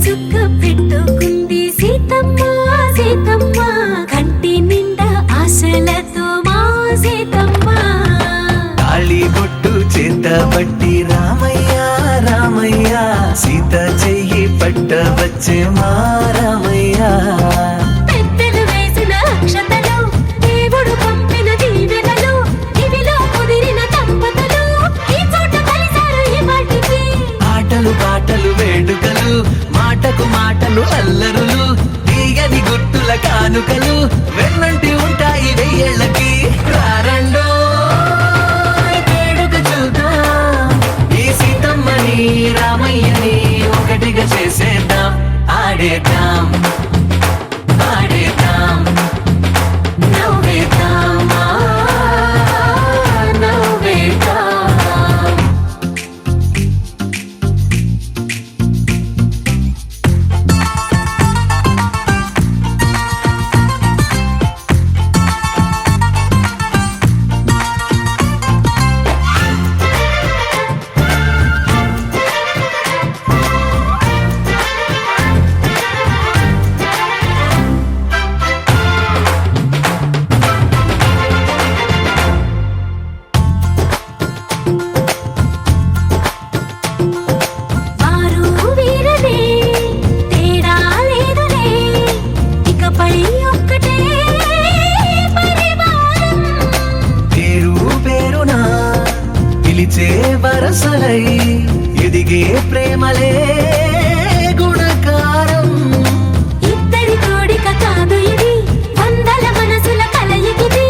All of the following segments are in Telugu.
చుక్క పెట్టుకుంది సీతమ్మ సీతమ్మ కంటి నిండా ఆశలతో మా సీతమ్మ తాళి బొట్టు చేతబట్టి రామయ్య రామయ్య సీత చెయ్యి పట్టవచ్చే మా రామయ్య పెద్దలు వేసిన అక్షతలు దేవుడు పంపిన దీవెనలు ఇవిలో కుదిరిన దంపతులు ఈ చోట కలిసారు ఈ వాటికి ఆటలు పాటలు వేడుకలు మాటకు మాటలు అల్లరులు తీయని గుట్టుల కానుకలు వెన్నంటి ఉంటాయి వెయ్యేళ్ళకి రారండో వేడుక చూద్దాం ఈ సీతమ్మని రామయ్యని ఒకటిగా చేసేద్దాం ఆడేద్దాం ఆడేద్దాం నవ్వేద్దాం నవ్వేద్దాం వారు వీరలే తేడా లేదులే ఇకపై ఒక్కటే పరివారం పేరు పేరున పిలిచే వరసలై ఎదిగే ప్రేమలే గుణకారం ఇద్దరి కోడిక కాదు ఇది వందల మనసుల కలయికిది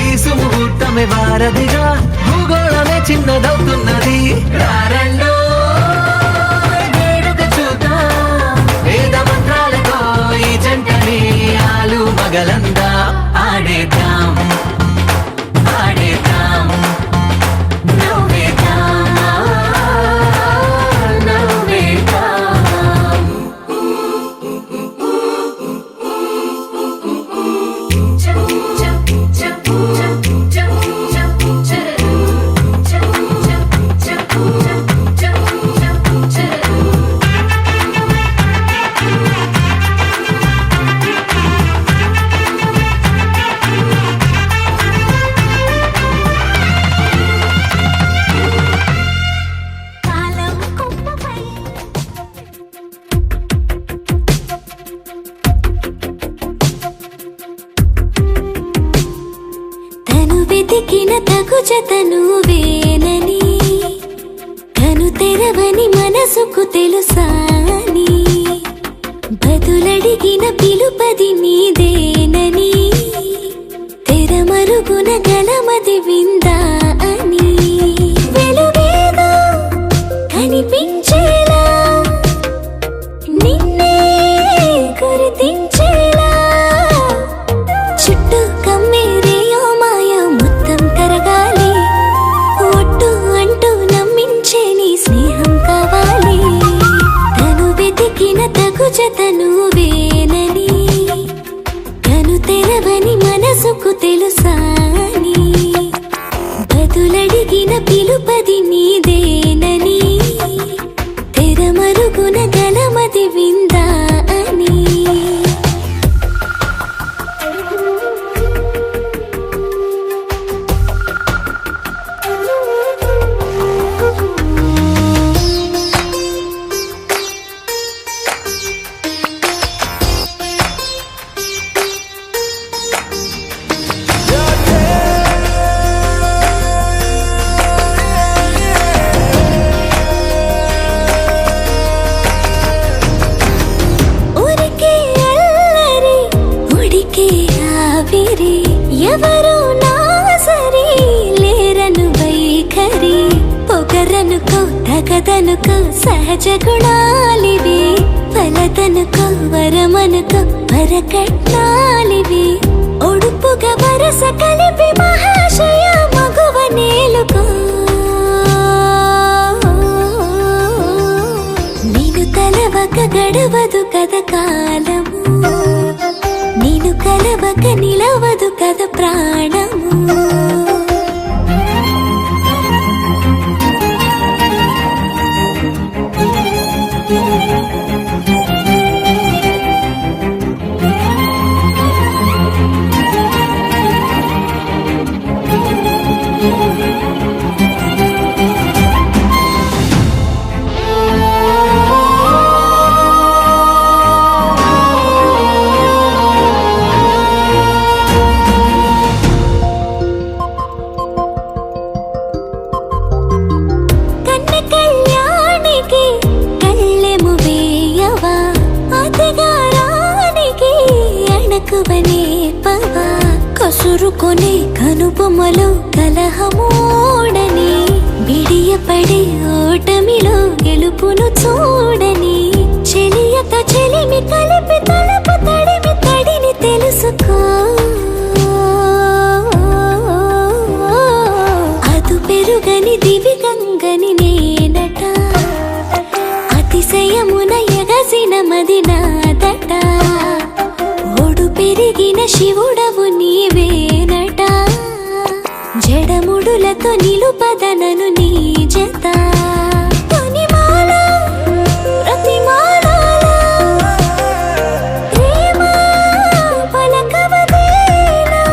ఈ సుముహూర్తమే వారధిగా భూగోళమే చిన్నదవుతున్నది రారండో వేడుక చూద్దాం వేద మంత్రాలతో ఈ జంటని ఆలు మగలందా ఆడేద్దాం ఆడేద్దాం నవ్వేద్దాం నవ్వేద్దాం కాలం కొమ్మపై తను వెతికిన తగు జతను వేనని తను తెరవని మనసుకు తెలుసాని బదులడిగిన పిలుపది నీదేనని తెరమరుగున గలమది విందా అని వెలుగేదో కనిపించేలా నిన్నే గుర్తించేలా చుట్టూ కమ్మేరేయో మాయ మొత్తం కరగాలి ఒట్టు అంటూ నమ్మించే నీ స్నేహం కావాలి తను వెతికిన తగు జతను వేనని తను తెరవని మనసుకు తెలుసాని బదులడిగిన పిలుపది నీదేనని తెరమరుగున గలమది విందా అని ఊరికే అల్లరి ఉడికే ఆవిరి ఎవరు నా సరి లేరను వైఖరి పొగరనుకో తగదనుకో సహజ గుణాలివి ఫలదనుకో వరమనుకో వరకట్నాలివి ఒడుపుగా వరస కలిపి మహాశయ మగువ నేలుకో నేను తలవక గడవదు కథ కాలము నేను కలవక నిలవదు కథ ప్రాణము మక్కువనే పవా కసురుకొనే కనుబొమ్మలో కలహమోడని బిడియపడే ఓటమిలో గెలుపును చూడని చెలియత చెలిమి కలిపి తలపు తడిమి తడిని తెలుసుకో అదు పెరుగని దివి గంగని నేనట అతిశయమున ఎగసిన మది నాదట ఓడు పెరిగిన శివుడవు నీవేనట జడముడులతో నిలుపదనను నీ జత తొనిమాల ప్రతిమాలాల ప్రేమ పలకవదేలా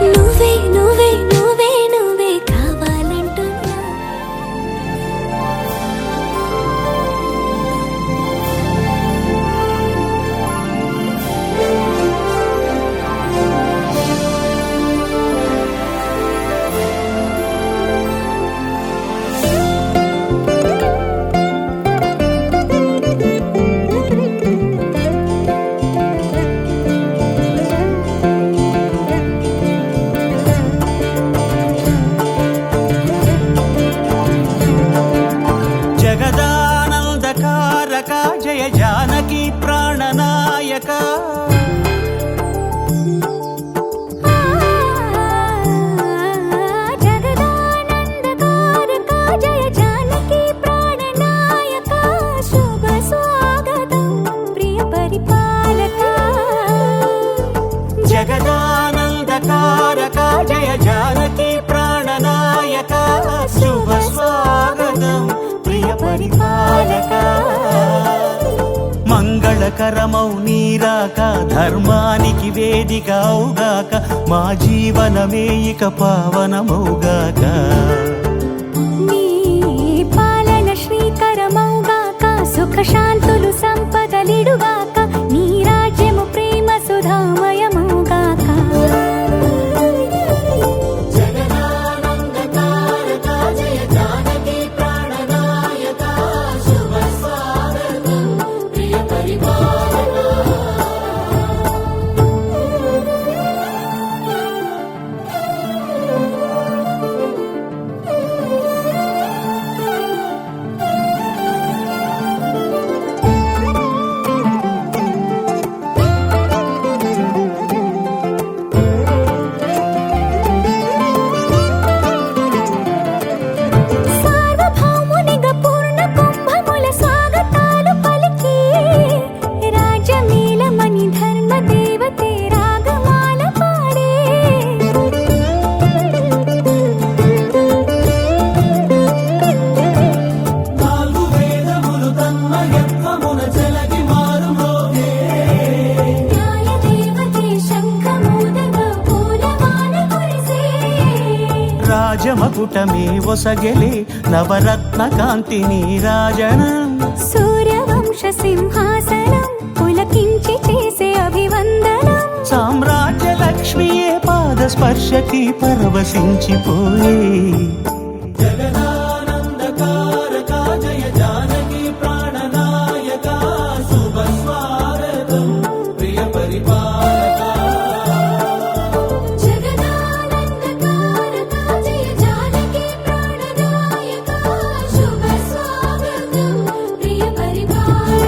నువ్వే నువ్వే నువ్వే నువ్వే కావాలంటున్నా జగదానందకారక జయ జానకి ప్రాణనాయక జగదానందకారక జయ జానకి ప్రాణనాయక శుభ స్వాగతం ప్రియ పరిపాలక జగదానందకారక జయ జానకి ప్రాణనాయక శుభ స్వాగతం ప్రియ పరిపాలక మంగళకరమౌ నీరాక ధర్మానికి వేదిక అవుగాక మా జీవనమే ఇక పావనమౌగాక నీ పాలన శ్రీకరమౌగాక సుఖ శాంతులు సంపదలిడుగాక నీ రాజ్యము ప్రేమ సుధామయమౌగాక సార్వభౌమునిగా పూర్ణ కుంభముల స్వాగతాలు పలికి రాజమేళమణి ధర్మ దేవతే రాగమాల పాడే నాలుగు వేదములు తన్మయత్వమున చెలగి మారుమోగే న్యాయ దేవతే శంఖమూదగా పూలమాల కురిసే రాజమకుటమే ఒసగెలే నవరత్న కాంతి నీరాజనం సూర్యవంశ సింహాసనం పులకించి చేసే అభివందనం సామ్రాజ్య లక్ష్మియే పాద స్పర్శకి పరవశించిపోయే జగదానందకారక జయ జానకి ప్రాణనాయక శుభ స్వాగతం ప్రియ పరిపాలక జగదానందకారక జయ జానకి ప్రాణనాయక శుభ స్వాగతం ప్రియ పరిపాలక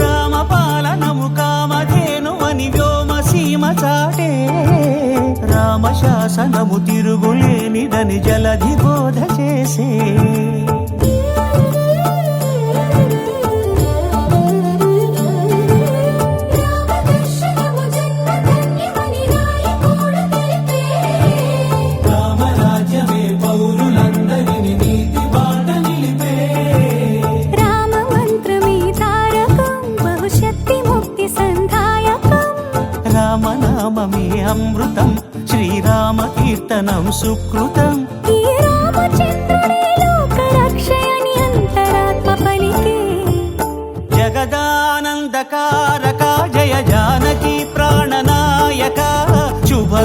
రామపాలనము కామధేనువని వ్యోమ సీమ చాటే రామశాసనము తిరుగులేనిదని జలధి బోధ చేసే రామదర్శనము జన్మధన్యమని రాయకూడ తెలిపే రామరాజ్యమే పౌరులందరిని నీతి బాట నిలిపే రామ మంత్రమే తారకం బహుశక్తి ముక్తి సంధాయకం రామనామమే అమృతం శ్రీరామ కీర్తనం సుకృతం ఈ రామచంద్ర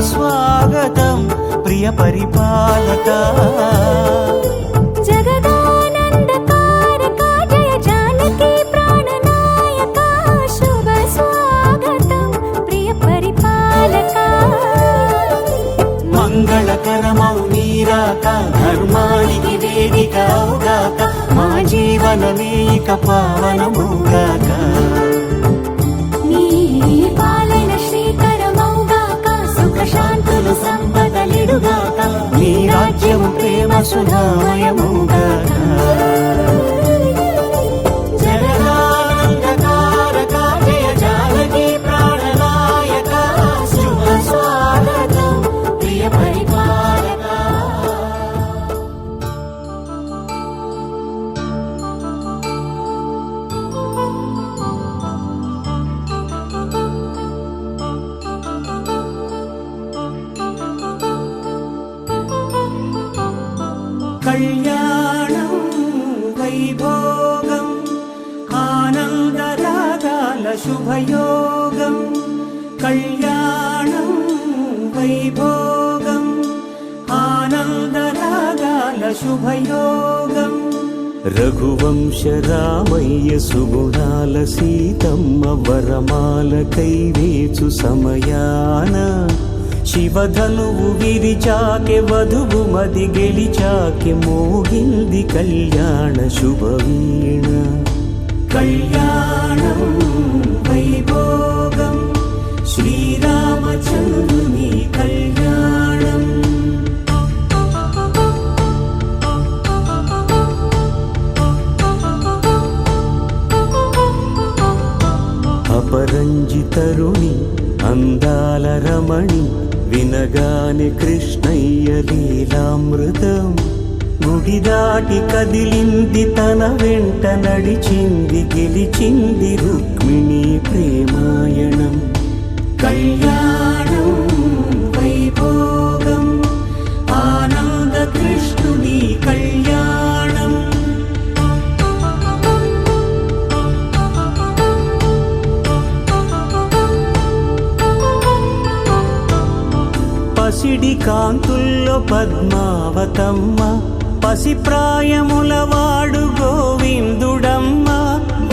స్వాగతం ప్రియ పరిపాలక జగదానందకారక జయ జానకి ప్రాణనాయక శుభ స్వాగతం ప్రియ పరిపాలక మంగళకరమౌ నీరాక ధర్మానికి వేదిక అవుగాక మా జీవనమే ఇక పావనముగాక నీ పాలన శ్రీకరమౌగాక సుఖ శాంతులు సంపదలిడుగాక నీ రాజ్యము ప్రేమ సుధామయముగాక జగదానందకారక జయ జానకి ప్రాణనాయక శుభ స్వాగతం ప్రియ పరిపాలక కళ్యాణం వైభోగం ఆనందరాగాల శుభయోగం కళ్యాణం వైభోగం ఆనందరాగాల శుభయోగం రఘువంశ రామయ్య సుగుణాల సీతమ్మ వరమాల కైవేచు సమయాన శివధనువు విరిచాకె వధువు మది గెలిచాకె మోగింది కళ్యాణ శుభవీణ కళ్యాణం వైభోగం శ్రీరామచంద్రుని కళ్యాణం అపరంజితరుణి అందాల రమణి వినగానే కృష్ణయ్య లీలామృతం గుడి దాటి కదిలింది తన వెంట నడిచింది గెలిచింది రుక్మిణి ప్రేమాయణం కళ్యాణం వైభోగం ఆనంద కృష్ణుని కళ్యాణం పసిడి కాంతుల్లో పద్మావతమ్మ పసిప్రాయముల వాడు గోవిందుడమ్మ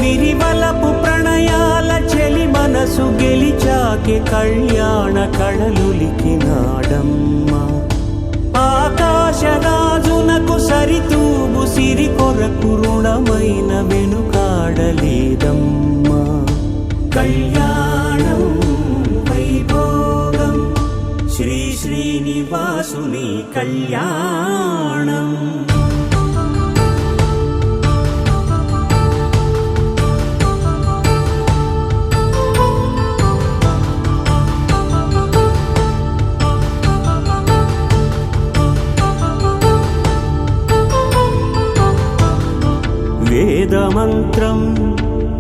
విరివలపు ప్రణయాల చెలి మనసు గెలిచాకె కళ్యాణ కళలులికినాడమ్మ ఆకాశరాజునకు సరితూబు సిరి కొరకు రుణమైన వెనుకాడలేదమ్మా కళ్యాణం వైభోగం శ్రీ శ్రీనివాసుని కళ్యాణం వేదమంత్రం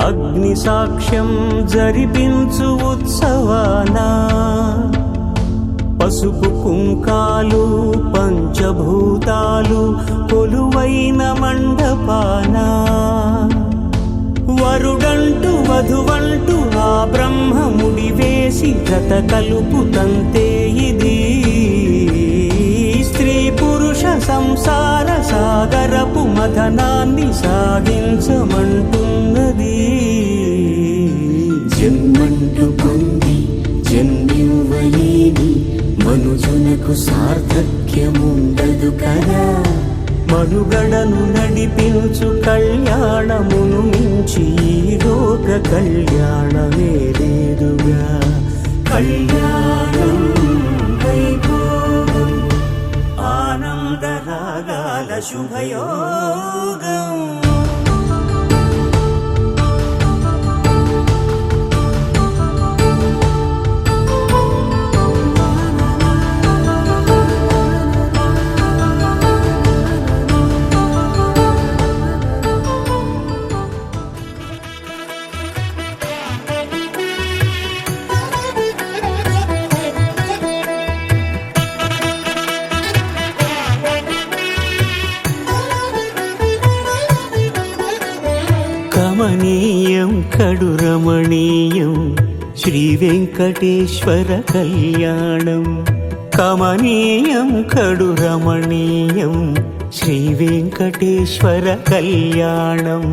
అగ్ని సాక్ష్యం జరిపించు ఉత్సవానా పసుపు కుంకాలు పంచభూతాలు కొలువైన మండపాన వరుడంటూ వధువంటూ ఆ బ్రహ్మముడి వేసి జత కలుపుతంతే ఇది స్త్రీ పురుష సంసార సాగరపు మథనాన్ని సాగించమంటున్నది జన్మంటూ పొంది జన్మివ్వలేని మనుజునకు సార్థక్యముండదు కదా మనుగడను నడిపించు కళ్యాణమును మించి ఈ లోక కళ్యాణమే లేదుగా కళ్యాణం వైభోగం ఆనందరాగాల శుభయోగం కమనీయం కడురమణీయం శ్రీ వెంకటేశ్వర కళ్యాణం కమనీయం కడు రమణీయం శ్రీ వెంకటేశ్వర కళ్యాణం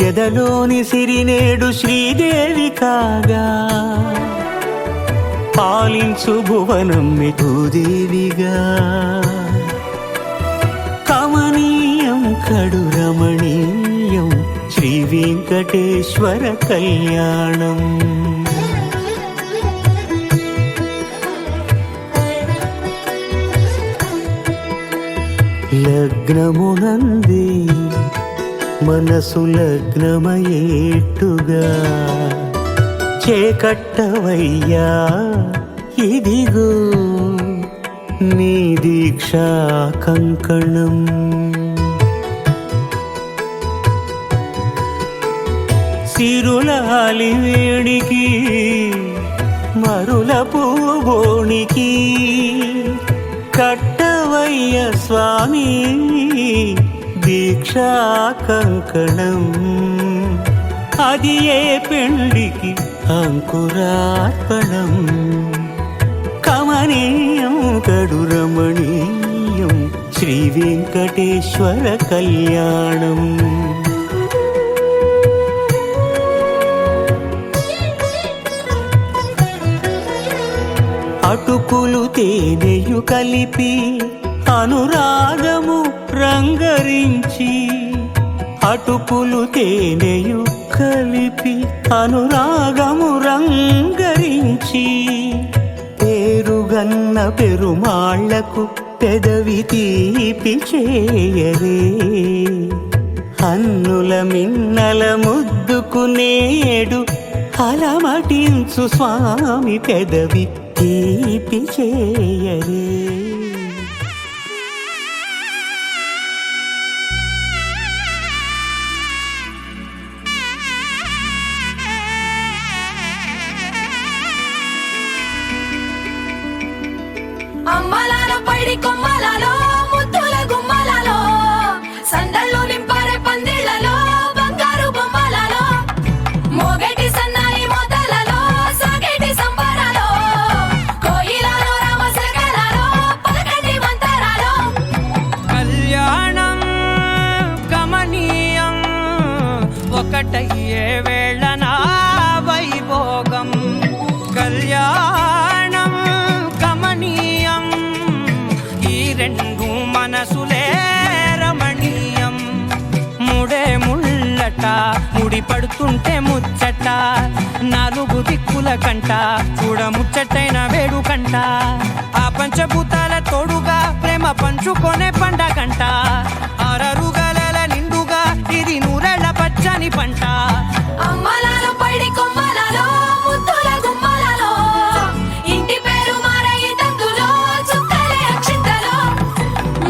ఎదలోని సిరినేడు శ్రీదేవి కాగా పాలించు భువనం మిఠుదేవిగా కమనీయం కడు రమణీయం శ్రీ వెంకటేశ్వర కళ్యాణం లగ్నమునంది మనసు లగ్నమయేట్టుగా చేకట్టవయ్యా ఇదిగో నీ దీక్షా కంకణం సిరులాలి వేడికి మరుల పూబోనికి కట్టవయ్య స్వామి దీక్షా కంకణం అది ఏ పెండికి అంకురార్పణం కమనీయం కడు రమణీయం శ్రీ వెంకటేశ్వర కళ్యాణం అటుకులు తేనెయు కలిపి అనురాగము రంగరించి అటుకులు తేనెయు కలిపి అనురాగము రంగరించి పేరుగన్న పెరుమాళ్లకు పెదవి తీపి చేయరే అన్నుల మిన్నల ముద్దుకు నేడు అలమటించు స్వామి పెదవి తీపి చేయరే అమ్మలాలో పైడి కొమ్మలలో ముద్దుల గుమ్మలలో సందళ్ళు నింపారే పందిళ్లలో బంగారు బొమ్మలలో మోగేటి సన్నాయి మోతలలో సాగేటి సంబరాలో కోయిలలో రామశకలలో పలకటి మంతరాలో కళ్యాణం గమనీయం ఒకటయ్యే వేళ నా వైభోగం కళ్యాణం గమనీయం ఈ రెండు మనసులే రమణీయం ముడే ముళ్ళట ముడి పడుతుంటే ముచ్చట నాలుగు దిక్కుల కంట చూడ ముచ్చటైన వేడుకంట ఆ పంచభూతాల తోడుగా ప్రేమ పంచుకొనే పండగంట ఆరరుగల నిండుగా ఇది నూరెళ్ళ పచ్చని పంట అమ్మలాలో పైడి కొమ్మలలో ముద్దుల గుమ్మలలో ఇంటి పేరు మారయి తందులో చుక్కలే అక్షింతలో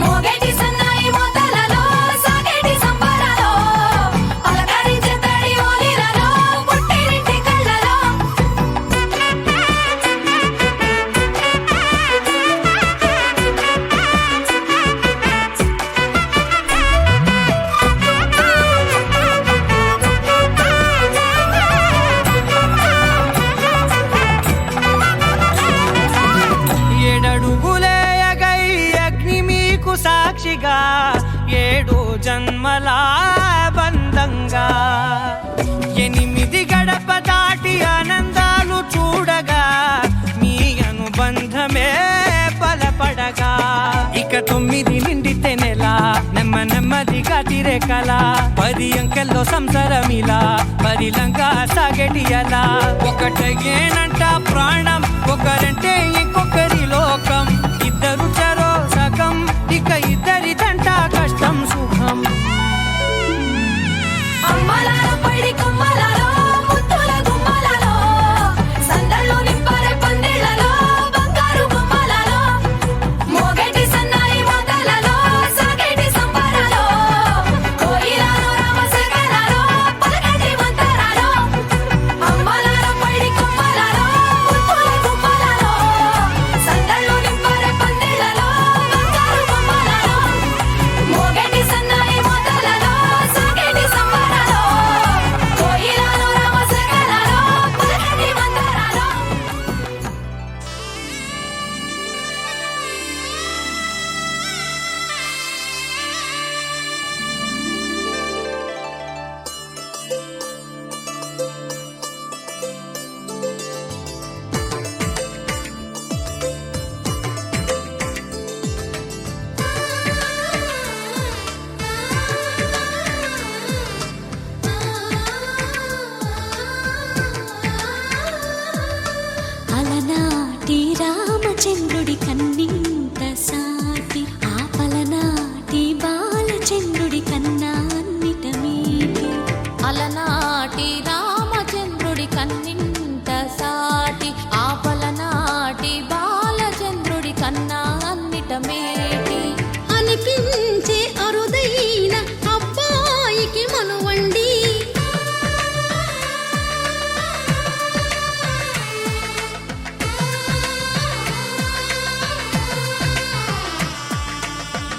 మోగేటి సన్నాయి మోతలలో సాగేటి సంబరాలో పలకరించే తడి ఓలిలలో పుట్టినింటి కళ్ళలో ఏడడుగులేయగై అగ్ని మీకు సాక్షిగా ఏడు జన్మల బంధంగా ఎనిమిది గడప దాటి ఆనందాలు చూడగా మీ అనుబంధమే బలపడగా ఇక 9 నిండితే నెల నెమ్మదిగా తిరేకల 10 అంకెల్లో సంసారమిలా పరిలంగా సాగేటియలా ఒకటేనంట ప్రాణం ఒకరంటే ఇంకొకరి లోకం ఇద్దరు చరో సగం ఇక ఇద్దరిదంట కష్టం సుఖం అమ్మలాలో పైడి కొమ్మలలో ముద్దుల గుమ్మలలో సందళ్ళు నింపారే పందిళ్లలో బంగారు బొమ్మలలో మోగేటి సన్నాయి మోతలలో సాగేటి సంబరాలో కోయిలలో రామశకలలో పలకటి మంతరాలో అమ్మలాలో పైడి కొమ్మలలో ముద్దుల గుమ్మలలో సందళ్ళు నింపారే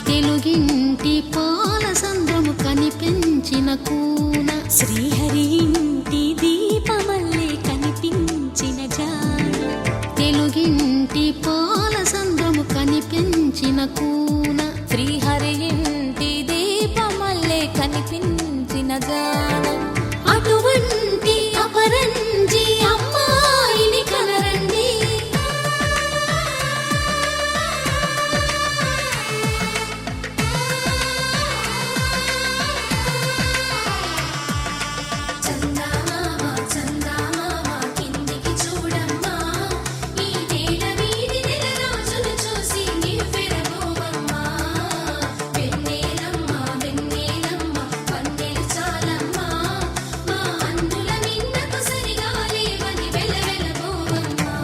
తెలుగింటి పాల సంద్రము కనిపించిన కూన శ్రీహరి ఇంటి దీపమల్లే కనిపించిన జాన తెలుగింటి పాల సంద్రము కనిపించిన కూన శ్రీహరి ఇంటి దీపమల్లే కనిపించిన జాన అటువంటి అపరంజి అమ్మాయిని కనరండి చందమామ చందమామ కిందికి చూడమ్మా ఈ నేల వీధి నెల రోజులు చూసి నివ్వెరబోవమ్మా వెన్నెలమ్మ వెన్నెలమ్మ పన్నెలు చాలమ్మా మా అందుల నిన్నకు సరిగా లేవని వెలవెలబోవమ్మా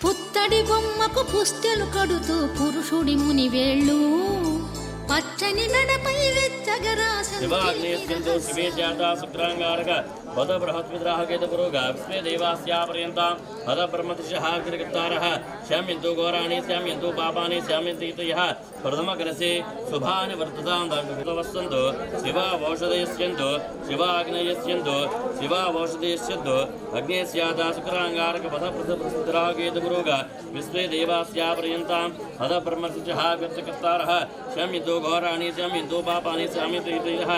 పుత్తడి బొమ్మకు పుస్తెలు కడుతూ పురుషుడి ముని వేళ్ళు పచ్చని నడపై వెచ్చగరాసను శివాగ్నేస్యంతో శివే జాతా శుక్రాంగారక పద బృహస్పతిరాహకేత పురోగ విశ్వే దేవాస్యాపర్యంతాం పద బ్రహ్మతిశః గిరికర్తారః శ్యామ్యంతో ఘోరాణి శ్యామ్యంతో పాపాని శ్యామ్యంతి ఇతయః ప్రథమకలసే శుభాని వర్తతాం దాంతో శివావౌషధయస్యంతో శివాగ్నేయస్యంతో శివావౌషధయస్యంతో అగ్నేస్యాతా శుక్రాంగారక పద బృహస్పతిరాహకేత పురోగ విశ్వే దేవాస్యాపర్యంతాం పద బ్రహ్మతిశః గిరికర్తారః శ్యామ్యంతో ఘోరాణి శ్యామ్యంతో పాపాని శ్యామ్యంతి ఇతయః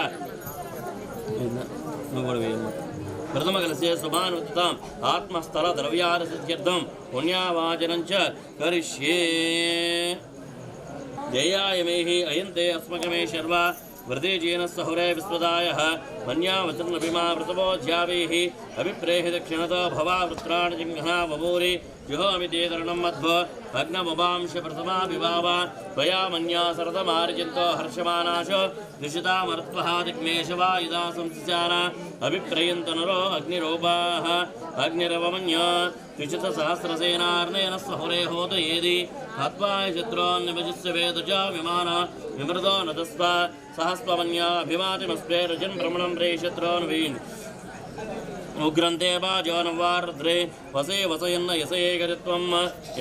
ప్రథమకలసే శుభానుత్తాం ఆత్మస్థల ద్రవ్యారసిద్ధ్యర్థం పుణ్యావాచనం చ కరిష్యే జయాయమేహి అయంతే అస్మకమే శర్వ వృదేజేన సహురే విశ్వదాయః మన్యావచన్నభిమా వృతమోధ్యావైః అభిప్రేహి దక్షిణతో భవా వృత్రాణి జింహనా వమూరి జుహోమి తేతరణం మధ్వ భగ్నముపాంశ ప్రథమాభిభావ త్వయా మన్యా సరదమార్జంతో హర్షమానాశో దుషితామర్త్వః దిగ్మేషవా ఇదా సంసిచాన అభిప్రయంత నరో అగ్నిరూపాః అగ్నిరవమన్యా ద్విషిత సహస్రసేనార్ణేన సహురే హోతయేది హత్వాయ శత్రోన్నిభజిస్య వేదజ విమాన విమృదో నతస్వ సహస్వమన్యా అభిమాతిమస్వే రజన్ భ్రమణం రే శత్రోన్వీన్ ఉగ్రంతే వాజోనవార్ద్రే వసే వసయన్న యసేకరిత్వం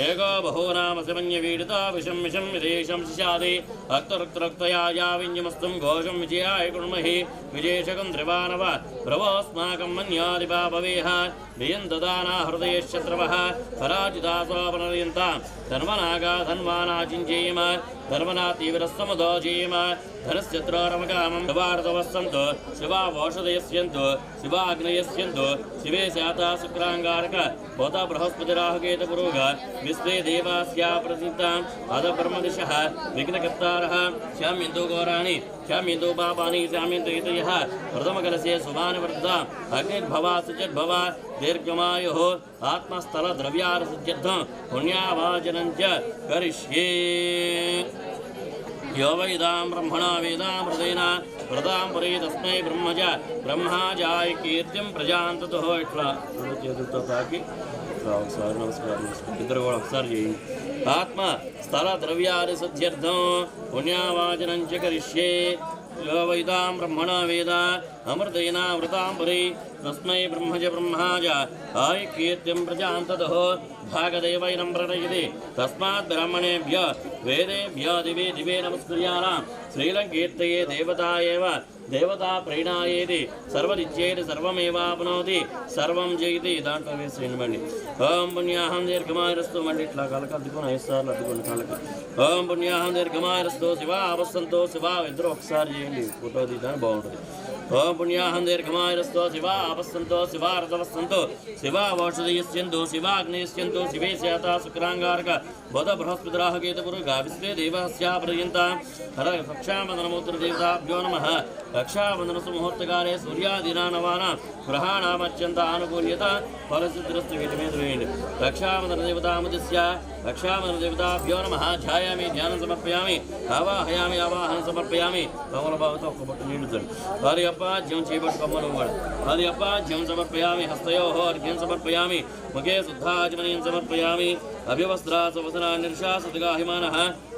ఏకో బహూనామసమన్య వీడితా విషం విషం విదేశం శిశాది అక్తరుక్తరక్తయా విඤ్యమస్తం ఘోషం విజయాయ కుర్మహి విజేషకం ధ్రువానవ భ్రవోస్మాకం మన్యాదిపా భవేహ వియం దదానా హృదయశత్రవః పరాజితాసోపనర్యంతాం ధర్మనాగా ధన్వానాచించేయమ ధర్మనా తీవ్రస్తముదోజేయమ ధనశ్చత్రోరమకామం శివార్ధవస్సంతో శివావౌషధయస్యంతో శివాగ్నయస్యంతో శివే శాతా శుక్రాంగారక బోధ బృహస్పతిరాహకేత పురోగ విశ్వే దేవాస్యా ప్రసిద్ధాం అద బ్రహ్మదిశః విఘ్నకర్తారః శ్యామ్యంతో ఘోరాణి శ్యామ్యంతో పాపాని శ్యామ్యంతో ఇతయః ప్రథమకలసే శుభానివర్ధతాం అగ్నిర్భవా శుచిర్భవ దీర్ఘమాయుః ఆత్మస్థల ద్రవ్యారసిద్ధ్యర్థం పుణ్యావాచనం చ కరిష్యే यो वैदां ब्रह्मणा वेदां हृदयेन व्रतां पुरी तस्मै ब्रह्मज ब्रह्माजाय कीर्तिं प्रजान्ततो इट्ला చేతులతో తాకి ఒకసారి నమస్కారం ఇద్దరు కూడా ఒకసారి చేయండి ఆత్మ స్థల ద్రవ్యాది సిద్ధ్యర్థం పుణ్యావాచనం చ కరిష్యే यो वैदां ब्रह्मणा वेद अमृतेन वृतां पुरी तस्मै ब्रह्मज ब्रह्माज आयकीर्तिं प्रजान्ततः भागदेवैनं प्रणयति तस्मात् ब्राह्मणेभ्य वेदेभ्य दिवे दिवे नमस्कुर्याणां श्रीलङ्कीर्तये देवता एव देवता प्रीणायेति सर्वदिच्छेति सर्वमेवाप्नोति सर्वं जयति दांట్లో వేసేయండి ఓం పుణ్యాహం దీర్ఘమాయరస్తు మళ్ళీ ఇట్లా కాళ్ళకి అద్దుకొని 5 సార్లు అద్దుకోండి కాళ్ళకి ఓం పుణ్యాహం దీర్ఘమాయరస్తు శివ ఆపస్సంతో శివ ఇద్దరు ఒకసారి చేయండి ఫోటో తీయడానికి బాగుంటుంది ఓం పుణ్యాహం దీర్ఘమాయరస్తు శివ ఆపస్సంతో శివ అర్ధవస్సంతో శివ ఔషధయస్యంతో శివాగ్నేయస్యంతో శివే శాతా శుక్రాంగారక బోధ బృహస్పతిరాహ కేతుపురుగా విశ్వే దేవస్యా పర్యంతా హర రక్షాబంధనమూర్తి దేవతాభ్యో నమః రక్షాబంధన సుముహూర్తకాలే సూర్యాదీనా నవానా గ్రహాణామత్యంత ఆనుకూల్యత ఫలసిద్ధిరస్తు వీటమే ద్రవేయండి రక్షాబంధన దేవతాముదిస్య రక్షాబంధన దేవతాభ్యో నమః ధ్యాయామి ధ్యానం సమర్పయామి ఆవాహయామి ఆవాహనం సమర్పయామి కమలభావతో ఒక్క పట్టు నీళ్లుతాడు వారి అప్పాజ్యం చేపట్టుకోమ్మలు వాడు వారి అప్పాజ్యం సమర్పయామి హస్తయో అర్ఘ్యం సమర్పయామి ముఖే శుద్ధాచమనీయం సమర్పయామి అభివస్త్రా సువసనా నిర్శాసతిగాహిమానః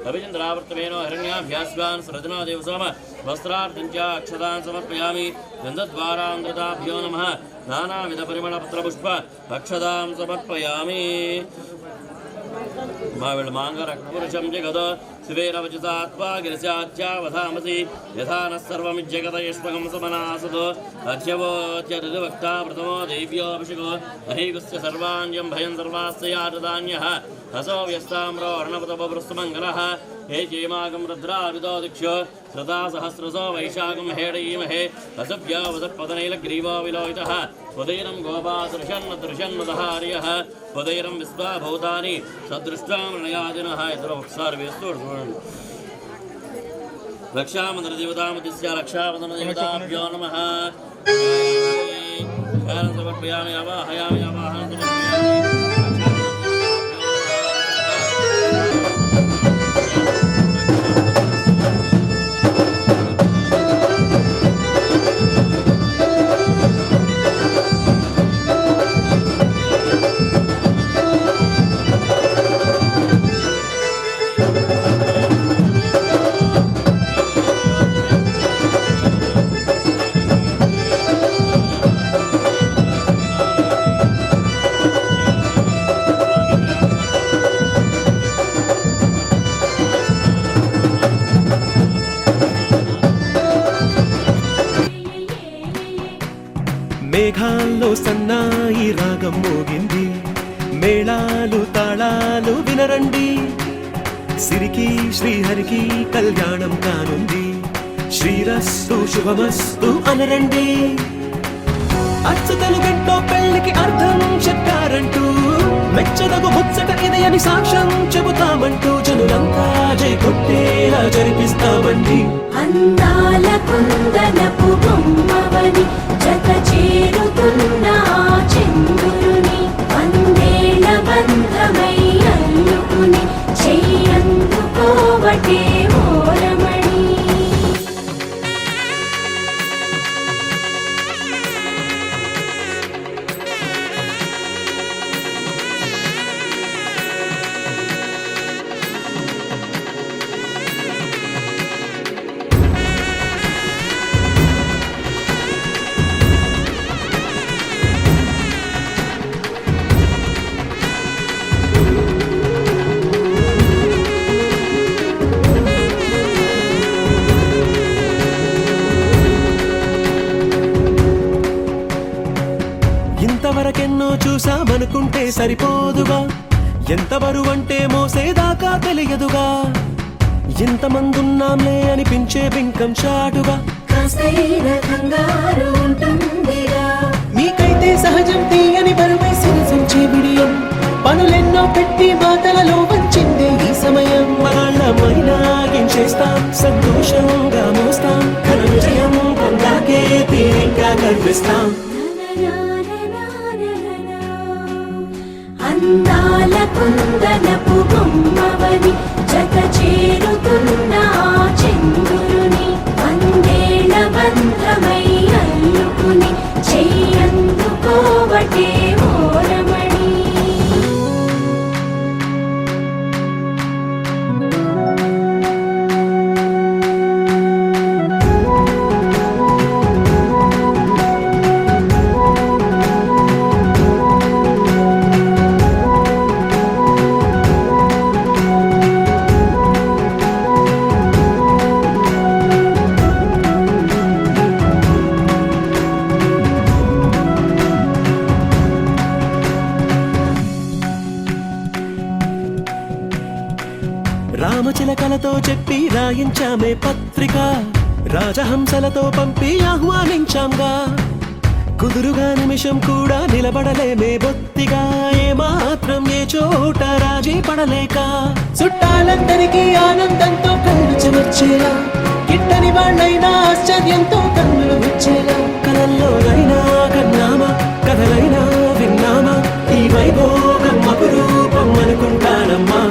అభిచంద్రావర్తమేనో హిరణ్యాభ్యాస్వాన్ సృజనో దేవసోమ వస్త్రార్థం చ అక్షతాన్ సమర్పయామి గంధద్వారాంధ్రతాభ్యో నమః నానావిధ పరిమళపత్రపుష్ప అక్షతాం సమర్పయామి మావిళ మాంగరక్పురుషం జగద శివేరవచితాత్వా గిరిశాచ్యావధామసి యథా నః సర్వమిజ్జగతయష్మకం సమనాసతో అధ్యవోచ్యవక్తా ప్రథమో దేవ్యోభిషికో అహైగుస్య సర్వాణ్యం భయం సర్వాస్యాదాన్యః హసో వ్యస్తామ్రో అర్ణవతపృస్తమంగళః హే జయమాగం రుద్రావిదో దిక్షో శ్రదా సహస్రసో వైశాఖం హేడయీమహే అసభ్యావసత్పదనైలగ్రీవో విలోహితః ఉదైరం గోపాదృశన్మదృశన్మదహార్యః ఉదైరం విశ్వాభూతాని సదృష్టా మృణయాదినః ఇతర ఒకసారి వేస్తూ చూడండి రక్షాబంధన దేవతాముదిస్య రక్షాబంధన దేవతాభ్యో నమః ధ్యానం సమర్పయామి ఆవాహయామి ఆవాహనం సమర్పయామి మేఘాల్లో సన్నాయి రాగం మోగింది మేళాలు తాళాలు వినరండి సిరికి శ్రీహరికి కళ్యాణం కానుంది శ్రీరస్తు శుభమస్తు అనరండి అచ్చతలు గంటో పెళ్లికి అర్థం చెప్పారంటూ మెచ్చదగు ముచ్చట ఇది అని సాక్ష్యం చెబుతామంటూ జనులంతా జై కొట్టేలా జరిపిస్తామండి అందాల కుందనపు బొమ్మవని జత చేరుతున్న ఆ చంద్రుని వందేళ్ల బంధమై అల్లుకుని చెయ్యందుకోవటే ఓరమణి ఇంతవరకెన్నో చూసామనుకుంటే సరిపోదుగా ఎంత బరువంటే మోసేదాకా తెలియదుగా ఇంతమందున్నాంలే అనిపించే బింకం చాటుగా కాస్తైన కంగారు ఉంటుందిగా మీకైతే సహజం తీయని బరువై సిరసించే బిడియం పనులెన్నో పెట్టి మాటలలో వంచిందే ఈ సమయం మనాళ్ళమైనాగించేస్తాం సంతోషంగా మోస్తాం ఘన విజయం పొందాకే తీరిగ్గా కనిపిస్తాం అందాల కుందనపు బొమ్మవని జత చేరుతున్న ఆ చంద్రుని వందేళ్ల బంధమై అల్లుకుని చెయ్యందుకోవటే ఓరమణి రామచిలకలతో చెప్పి రాయించామే పత్రిక రాజహంసలతో పంపి ఆహ్వానించాంగా కుదురుగా నిమిషం కూడా నిలబడలేమే బొత్తిగా ఏమాత్రం ఏ చోట రాజీ పడలేక చుట్టాలందరికీ ఆనందంతో కళ్ళు చెమర్చేలా గిట్టని వాళ్ళైనా ఆశ్చర్యంతో కన్నులు వచ్చేలా కలల్లోనైనా కన్నామా కథలైనా విన్నామా ఈ వైభోగం అపురూపం అనుకుంటానమ్మా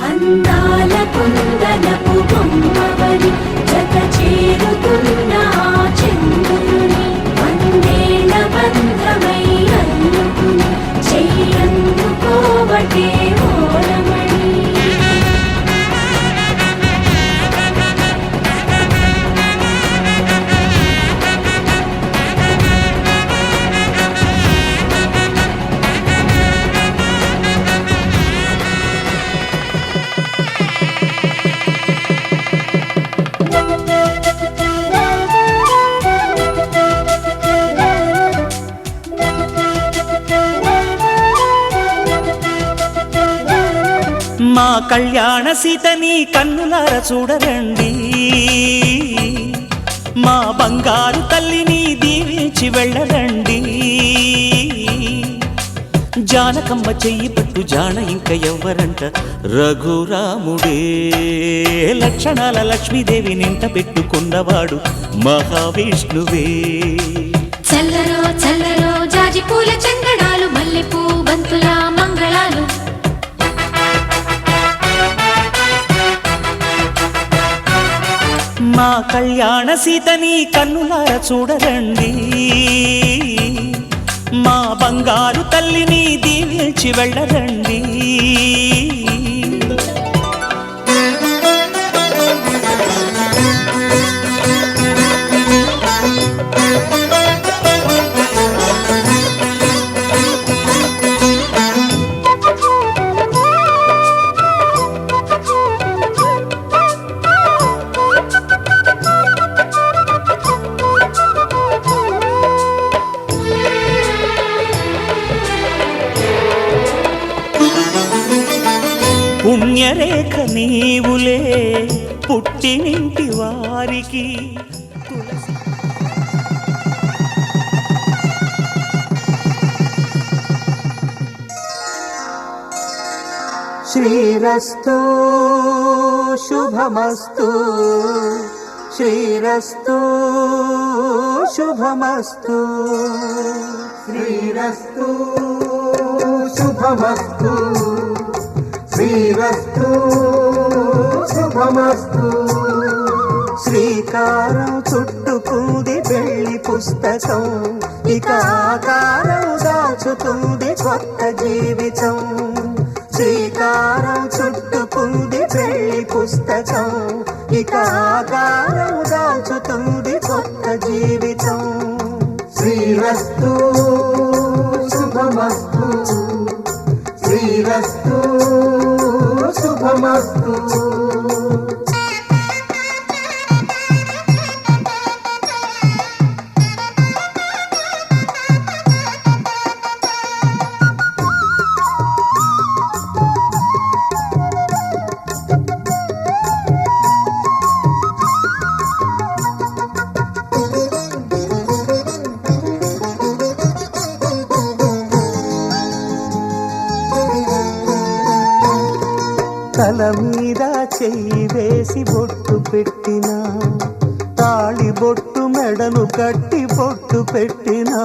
అందాల కుందనపు బొమ్మవని జత చేరుతున్న ఆ చంద్రుని వందేళ్ల బంధమై అల్లుకుని చెయ్యందుకోవటే ఓరమణి మా కళ్యాణ సీతని కన్నులార చూడరండి మా బంగారు తల్లిని దీవించి వెళ్ళరండి జానకమ్మ చెయ్యి పట్టు జాన ఇంక ఎవ్వరంట రఘురాముడే లక్షణాల లక్ష్మీదేవి నింట పెట్టుకున్నవాడు మహావిష్ణువే చల్లరో చల్లరో జాజి పూల చందనాలు మల్లెపూ బంతుల మంగళాలు మా కళ్యాణ సీతని కన్నులార చూడరండి మా బంగారు తల్లిని దీవించి వెళ్ళరండి పుణ్యరేఖ నీవులే పుట్టినింటి వారికి తులసి శ్రీరస్తు శుభమస్తు శ్రీరస్తు శుభమస్తు శ్రీరస్తు శుభమస్తు శ్రీరస్తు శుభమస్తు శ్రీకారం చుట్టుకుంది పెళ్లి పుస్తకం ఇక ఆకారం దాచుతుంది కొత్త జీవితం శ్రీకారం చుట్టుకుంది పెళ్లి పుస్తకం ఇక ఆకారం దాచుతుంది కొత్త జీవితం శ్రీరస్తు శుభమస్తు శ్రీరస్తు శుభమస్తు తల మీద చెయ్యి వేసి బొట్టు పెట్టినా తాళి బొట్టు మెడను కట్టి బొట్టు పెట్టినా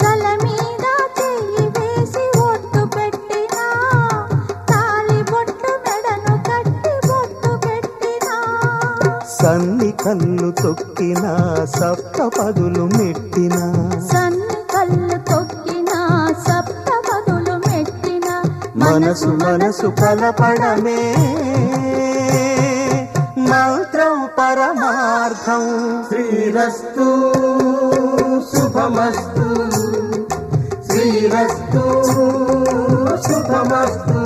తల మీద చెయ్యి వేసి బొట్టు పెట్టినా తాళి బొట్టు మెడను కట్టి బొట్టు పెట్టినా సన్ని కళ్ళు తొక్కినా సప్త పదులు మెట్టినా సన్ని కళ్ళు తొక్కినా సప్త పదులు మెట్టినా మనసు మనసు కలపడమే మంత్రం పరమార్థం శ్రీరస్తు శుభమస్తు శ్రీరస్తు శుభమస్తు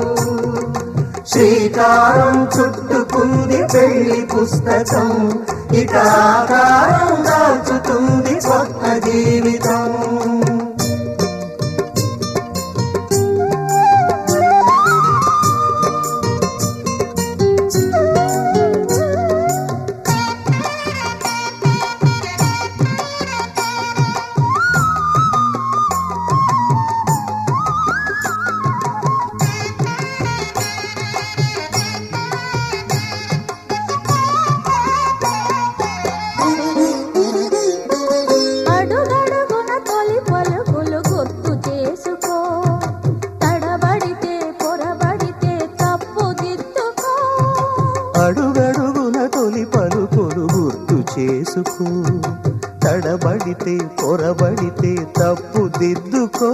శ్రీకారం చుట్టుకుంది పెళ్లి పుస్తకం ఇక ఆకారం దాచుతుంది కొత్త జీవితం చేసుకో, తడబడితే పొరబడితే తప్పు దిద్దుకో.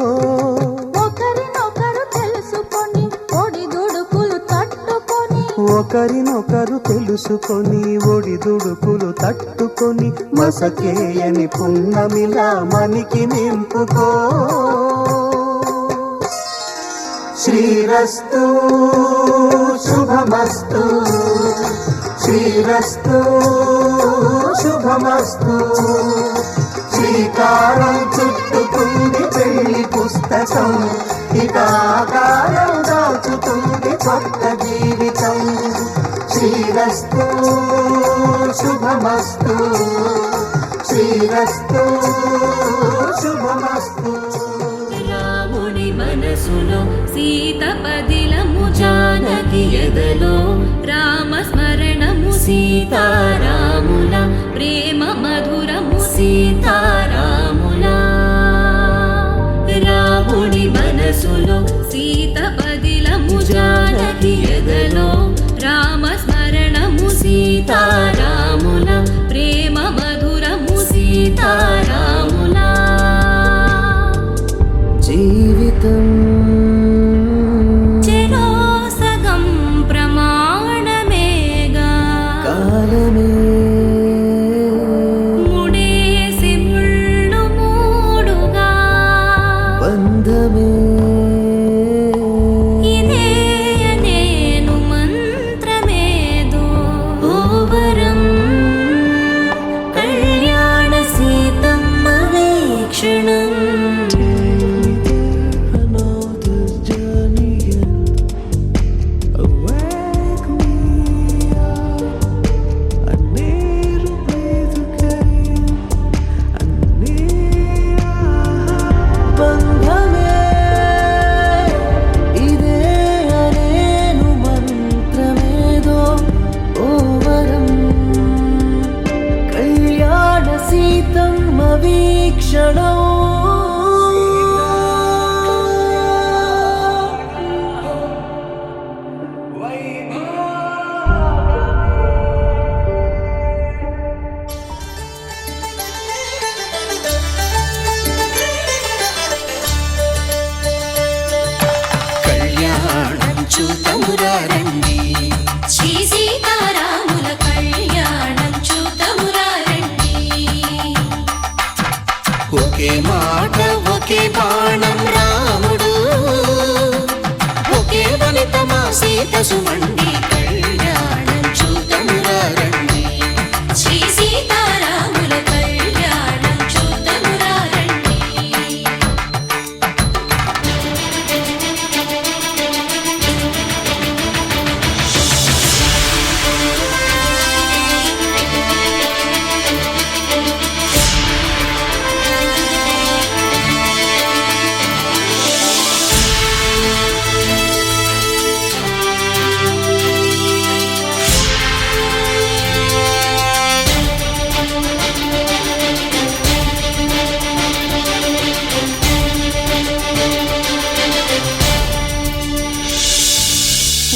ఒకరినొకరు తెలుసుకొని ఒడిదుడుకులు తట్టుకొని, ఒకరినొకరు తెలుసుకొని ఒడిదుడుకులు తట్టుకొని, మసకేయని పున్నమిలా మనికి నింపుకో. శ్రీరస్తు శుభమస్తు, శ్రీరస్తు శుభమస్తు. శ్రీకారం చుట్టుకుంది పెళ్లి పుస్తకం, ఇక ఆకారం దాచుతుంది కొత్త జీవితం. శ్రీరస్తు శుభమస్తు, శ్రీరస్తు శుభమస్తు. రాముడి మనసులో సీత పదిలము, జానకి ఎదలో రామస్మరణము, సీతారాముల ప్రేమ మధురము, సీతారాముల. రాముడి మనసులో సీత పదిలము, జానకి ఎదలో రామస్మరణము, సీతారాముల ప్రేమ మధురము, సీతారాముల. జీవితం చెరో సగం ప్రమాణమేగా, కాలమే ముడేసి ముళ్ళు మూడుగా, బంధమే ఇదే నేను మంత్రమేదో ఓవరం. కళ్యాణ సీతమ్మ వీక్షణం. కళ్యాణం చూతమురారండి, శ్రీ సీతారాముల కళ్యాణం చూతమురారండి. ఒకే మాట ఒకే బాణం రాముడు, ఒకే వనిత మా సీత సుమండి. కళ్యాణం చూతమురారండి, శ్రీ సీతారాముల కళ్యాణం చూతమురారండి.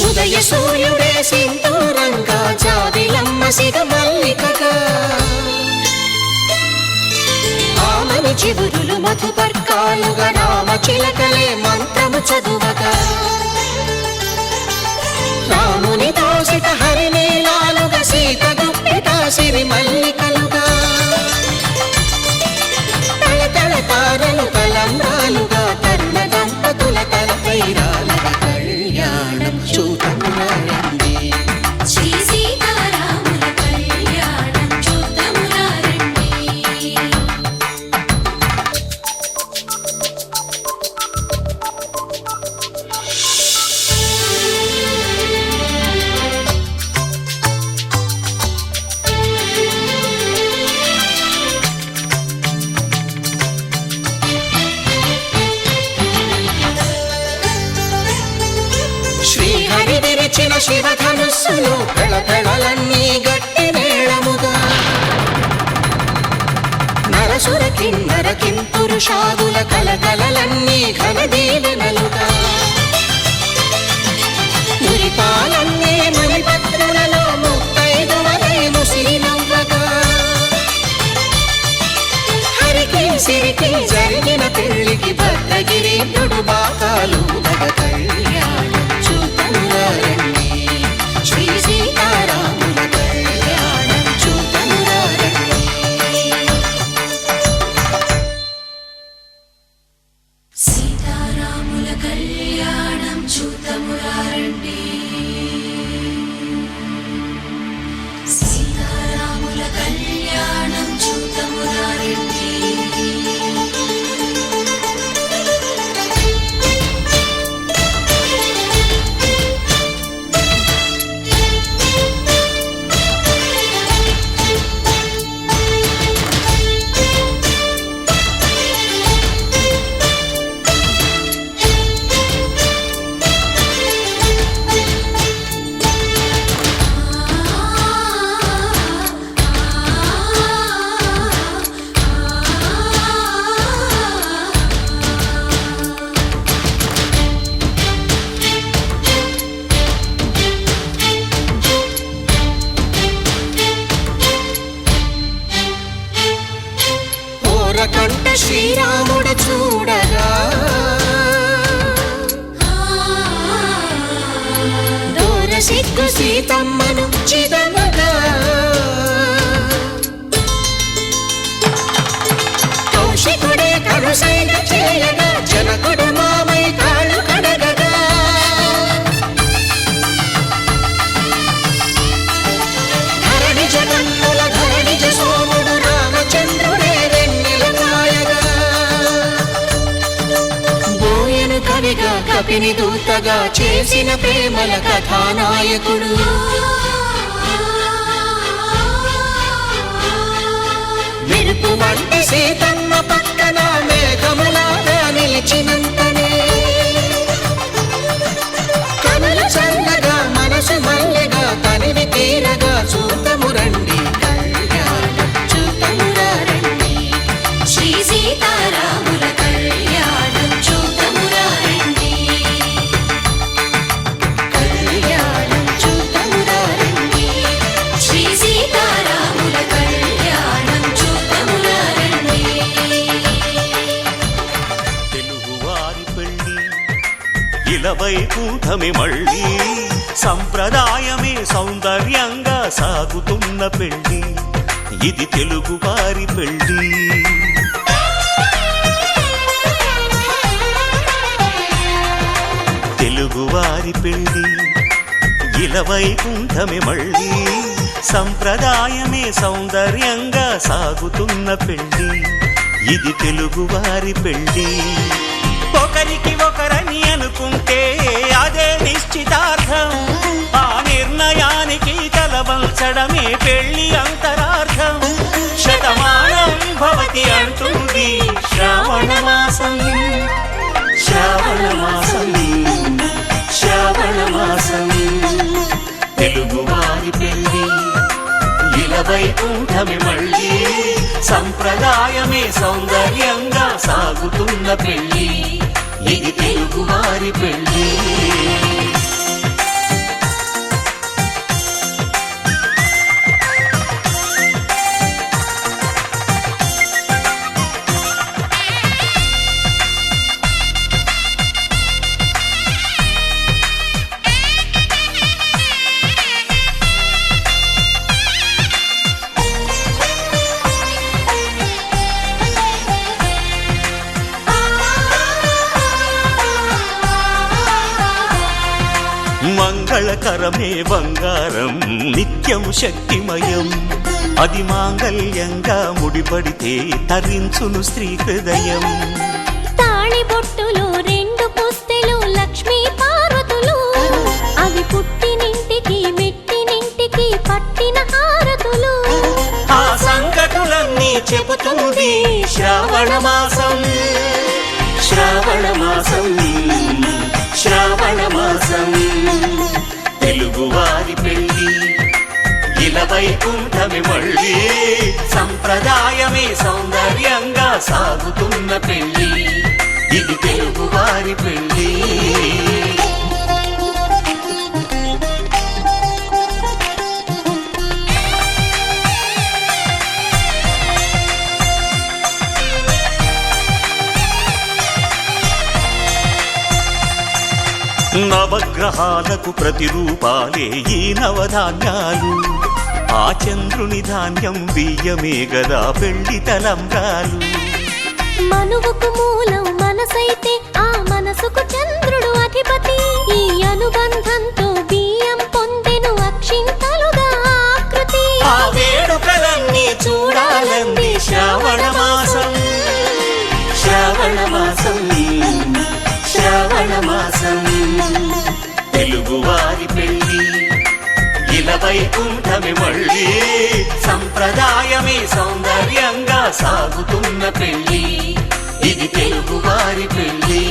ఉదయ సూర్యుడే సింధూరంగా, జాబిలమ్మ సిగ మల్లికగా, ఆమని చివురులు మధుపర్కాలుగా, రామ చిలకలే మంత్రము చదువగా, రాముని దోసిట హరినీలాలుగా, సీత గుప్పిట సిరి మల్లికలుగా, తల తల తారలు తలంబ్రాలుగా, తరుణ దంపతుల తలపైరాలుగా. కళ్యాణం చూతమురారండి, శ్రీ సీతారాముల కళ్యాణం చూతమురారండి. శ్రీహరి విరిచిన శివధనుస్సులు పెళపెళలన్నీ గట్టి మేళముగా, నరసుర కిన్నర కింపురుషాదుల కలకలలన్నీ ఘన దీవెనలుగా, మురిపాలన్నీ మణిపత్రులలో ముత్తైదువలై ముసినవ్వగా, పెళ్లికి భద్రగిరీంద్రుడు బాకాలు మగ కళ్యాణం చూతమురారండి శ్రీ సీతారాముల కళ్యాణం చూతమురారండి సీతారాముల కళ్యాణం చూతమురారండి సీతారాముల కళ్యాణం చూతమురారండి కంట శ్రీరాముడు చూడగా దూర సిగ్గు సీతమ్మను చిదమగా కౌశికుడే కరుసైన చేయగా జనకుడు మామై కాళ్ళు కడగగా ధరణి జగన్నుల ధరణిజ సోముడు రామచంద్రుడే కవిగా కపిని దూతగా చేసిన ప్రేమల కథానాయకుడు మెరుపు వంటి సీతమ్మ పక్కన మేఘములాగా నిలిచినంతనే కనులు చల్లగా మనసు మల్లెగా తనివి తీరగా చూతమురండి కళ్యాణం చూతమురారండి శ్రీ సీతారాముల కళ్యాణం చూతమురారండి కళ్యాణం చూతమురారండి శ్రీ సీతారాముల కళ్యాణం చూతమురారండి తెలుగువారి పెళ్ళి ఇలవైకుంఠమే మళ్ళీ సంప్రదాయమే సౌందర్యంగా సాగుతున్న పెళ్ళి ఇది తెలుగువారి పెళ్ళి తెలుగువారి పెళ్ళి ఇలవైకుంఠమే మళ్ళీ సంప్రదాయమే సౌందర్యంగా సాగుతున్న పెళ్ళి ఇది తెలుగువారి పెళ్ళి ఒకరికి ఒకరని అనుకుంటే అదే నిశ్చితార్థం ఆ నిర్ణయానికి తలవంచడమే పెళ్లి అంతరార్థం శతమానం భవతి అంటుంది శ్రావణ మాసం శ్రావణ మాసం శ్రావణ మాసం తెలుగువారి పెళ్ళి ఇలవైకుంఠమే మళ్ళీ సంప్రదాయమే సౌందర్యంగా సాగుతున్న పెళ్ళి ఇది తెలుగువారి పెళ్ళి మంగళకరమే బంగారం నిత్యం శక్తిమయం అది మాంగళ్యంగా ముడిపడితే తరించును స్త్రీ హృదయం తాళి బొట్టులు రెండు పుస్తెలు లక్ష్మీ పార్వతులు అవి పుట్టినింటికి మెట్టినింటికి పట్టిన హారతులు ఆ సంగతులన్నీ చెబుతుంది శ్రావణ మాసం శ్రావణ మాసం శ్రావణ మాసం తెలుగువారి పెళ్ళి ఇలవైకుంఠమే మళ్ళీ సంప్రదాయమే సౌందర్యంగా సాగుతున్న పెళ్ళి ఇది తెలుగువారి పెళ్ళి నవగ్రహాలకు ప్రతిరూపాలే ఈ నవధాన్యాలు. ఆ చంద్రుని ధాన్యం బియ్యమే గదా పెళ్లి తలంబ్రాలు. మనువుకు మూలం మనసైతే ఆ మనసుకు చంద్రుడు అధిపతి. ఈ అనుబంధంతో బియ్యం పొందెను అక్షింతలుగా ఆకృతి. ఆ వేడుకలన్నీ చూడాలంది శ్రావణ మాసం, శ్రావణ మాసం, శ్రావణ మాసం. తెలుగువారి పెళ్ళి ఇలా వైకుంఠమే మళ్ళీ, సంప్రదాయమే సౌందర్యంగా సాగుతున్న పెళ్ళి, ఇది తెలుగువారి పెళ్ళి.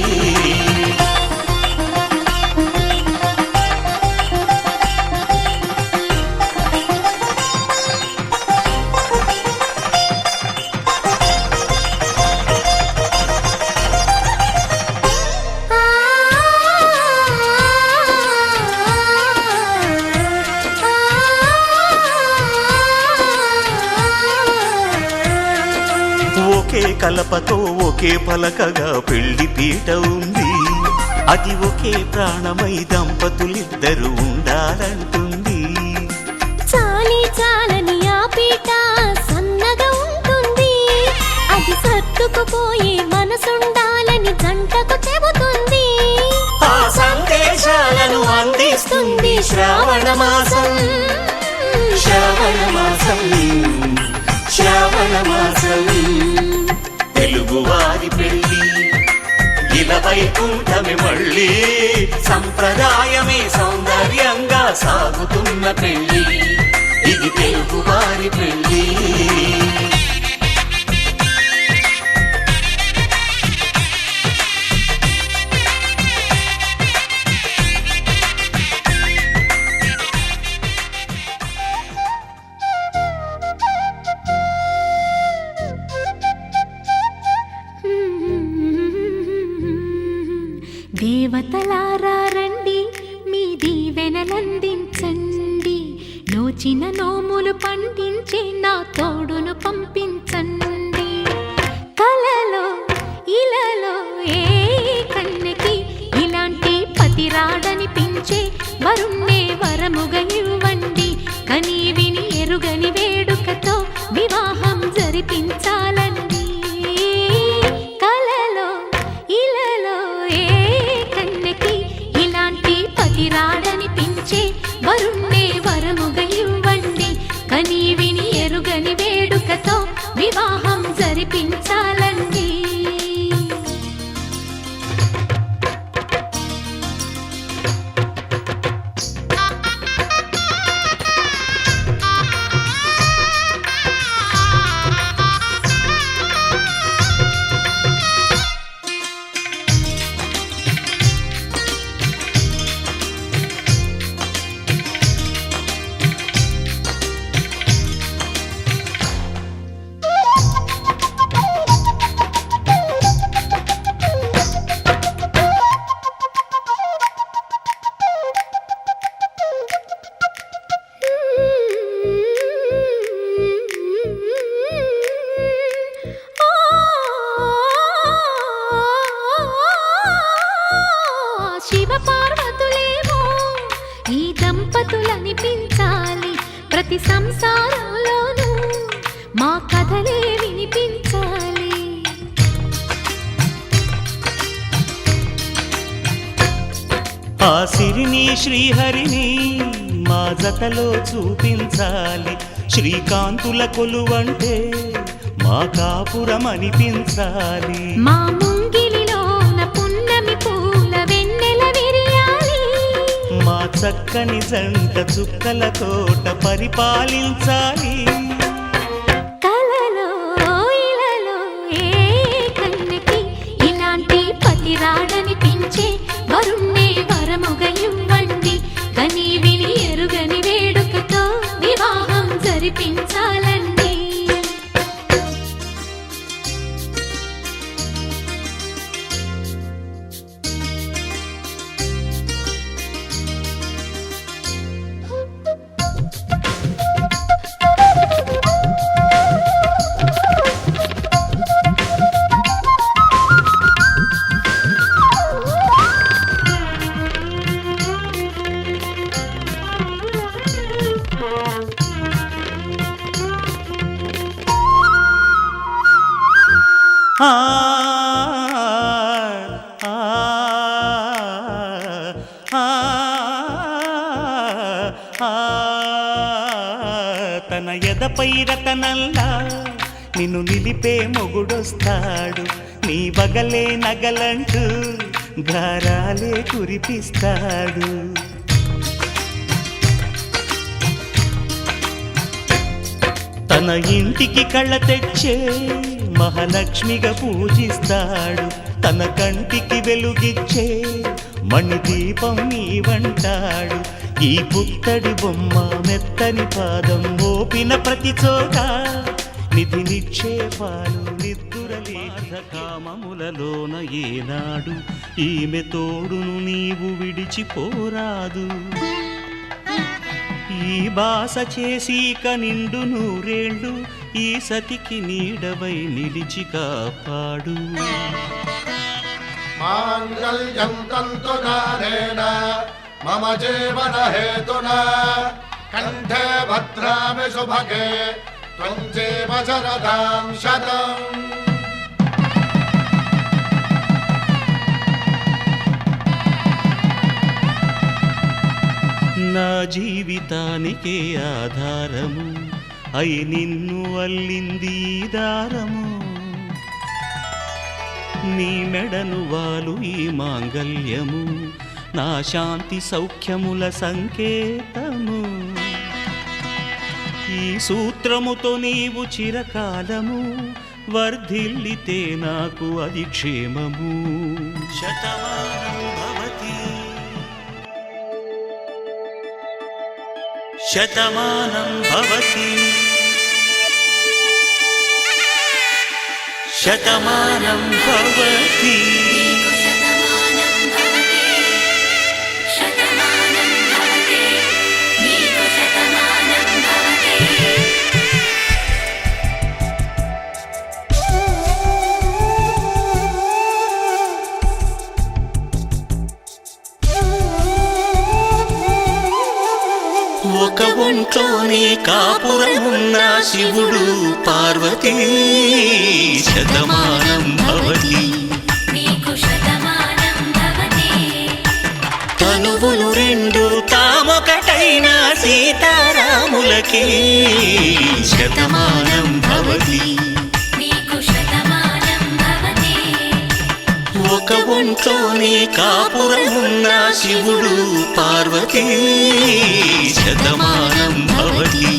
ఒకే కలపతో ఒకే పలకగా పెళ్లి పీట ఉంది. అది ఒకే ప్రాణమై దంపతులిద్దరూ ఉండాలంటుంది. చాలి చాలని ఆ పీట సన్నగా ఉంటుంది. అది సర్దుకుపోయే మనసుండాలని జంటకు చెబుతుంది. ఆ సందేశాలను అందిస్తుంది శ్రావణ మాసం, శ్రావణ మాసం, శ్రావణ మాసం. తెలుగువారి పెళ్ళి ఇలా వైకుంఠమే మళ్ళీ, సంప్రదాయమే సౌందర్యంగా సాగుతున్న పెళ్ళి, ఇది తెలుగువారి పెళ్ళి. దేవతలారా రండి, మీ దీవెనలందించండి. నోచిన నోములు పండించే నా తోడును పంపించండి. కలలో ఇలలో ఏ కన్నెకి ఇలాంటి పతి రాడనిపించే వరుణ్ణే వరముగా ఇవ్వండి. కని విని ఎరుగని వేడుకతో వివాహం జరిపించాలండి. కలలో ఇలలో ఏ కన్నెకి ఇలాంటి పతి రాడనిపించే వరుణ్ణే వరముగా ఇవ్వండి. కని విని ఎరుగని వేడుకతో వివాహం జరిపించాలండి. శివ పార్వతులేమో ఈ దంపతులనిపించాలి. ప్రతి సంసారంలోనూ మా కథలే వినిపించాలి. ఆ సిరిని శ్రీహరిని మా జతలో చూపించాలి. శ్రీకాంతుల కొలువంటే మా కాపురం అనిపించాలి. మా ముంగిలిలోన పున్నమి పూల వెన్నెల విరియాలి. మా చక్కని జంట చుక్కల తోట పరిపాలించాలి. కలలో ఇలలో ఏ కన్నెకి ఇలాంటి పతి రాడనిపించే వరుణ్ణే వరముగా ఇవ్వండి. కని విని ఎరుగని వేడుకతో వివాహం జరిపించాలండి. ఆ ఆ ఆ తన ఎదపై రతనల్లా నిన్ను నిలిపే మొగుడొస్తాడు, నీ బగలే నగలంటూ గారాలే కురిపిస్తాడు. తన ఇంటికి కళ్ళ తెచ్చే మహాలక్ష్మిగా పూజిస్తాడు, తన కంటికి వెలుగిచ్చే మణిదీపం నీవంటాడు. ఈ పుత్తడి బొమ్మ మెత్తని పాదం మోపిన ప్రతి చోట నిధి నిక్షేపాలు నిద్దురలేఖ కామములలోన ఏనాడు ఈమె తోడును నీవు విడిచిపోరాదు. ఈ బాస చేసి నిండు నూరేళ్ళు ఈ సతికి నీడవై నిలిచి కాపాడు. మాంగళ్యం తంతునానేన మమ జీవన హేతునా కంఠే భద్రామి శుభగే త్వం జీవ శరదాం శతం. నా జీవితానికే ఆధారము అయి నిన్ను అల్లింది దారము, నీ మెడను వాలు ఈ మాంగల్యము నా శాంతి సౌఖ్యముల సంకేతము. ఈ సూత్రముతో నీవు చిరకాలము వర్ధిల్లితే నాకు అది క్షేమము. శతమానం భవతి శతమానం భవతి శతమానం భవతి. శతమానం భవతే శతమానం భవతే నీకు శతమానం భవతే. ఒక ఒంట్లోనే కాపురమున్న శివుడు పార్వతీ శతమానం భవతి. నీకు శతమానం భవతే తనువులు రెండు తామొకటైన సీతారాములకి శతమానం భవతి. నీకు శతమానం భవతే ఒక ఒంట్లోనే కాపురమున్న శివుడు పార్వతీ శతమానం భవతి.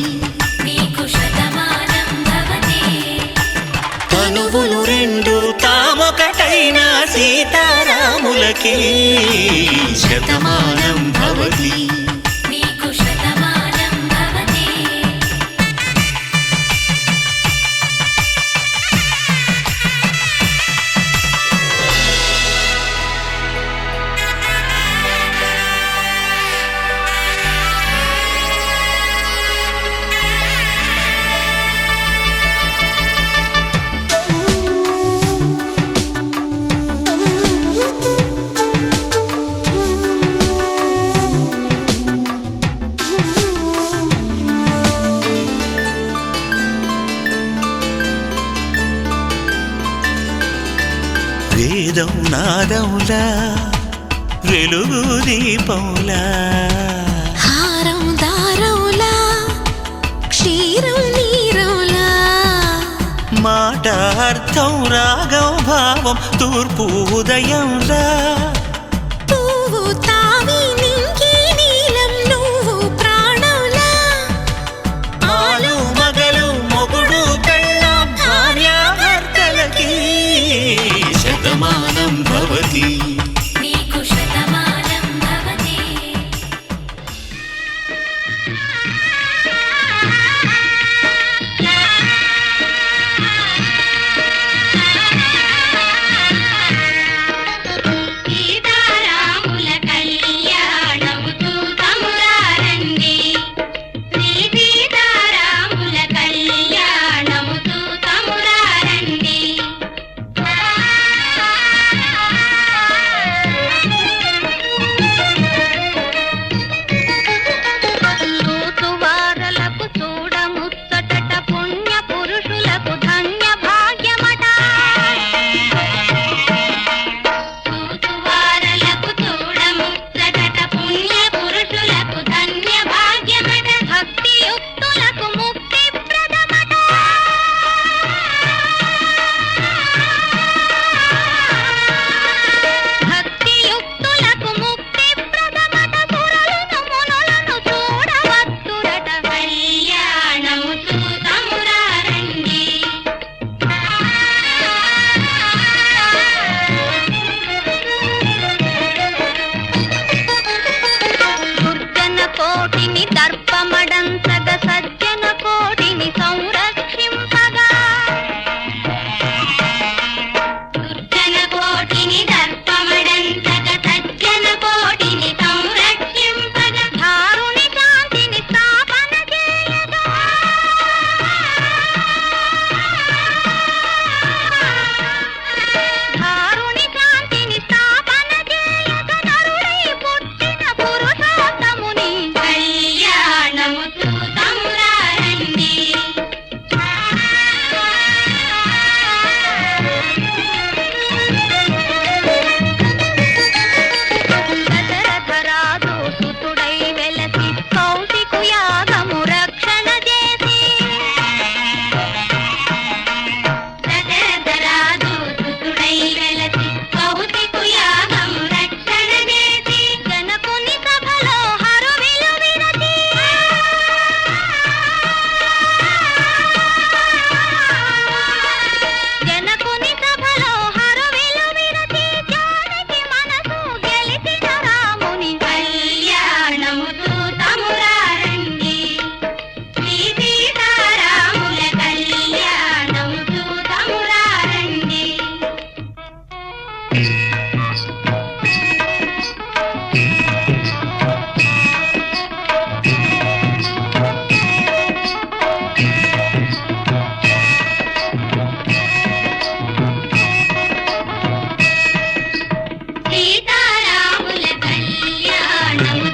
నీకు శతమానం భవతే తనువులు రెండు తామొకటైన సీతారాములకి శతమానం భవతి. నీకు శతమానం భవతే. వేదం నాదములా వెలుగు దీపములా హారం దారంలా క్షీరం నీరంలా మాట అర్థం రాగం భావం తూర్పు ఉదయంలా పువ్వు తావి నింగి నీలం నువ్వు ప్రాణంలా ఆలు మగలు మొగుడు పెళ్ళాం భార్యాభర్తలకి శతమానం భవతి. నీకు శతమానం భవతే ఈ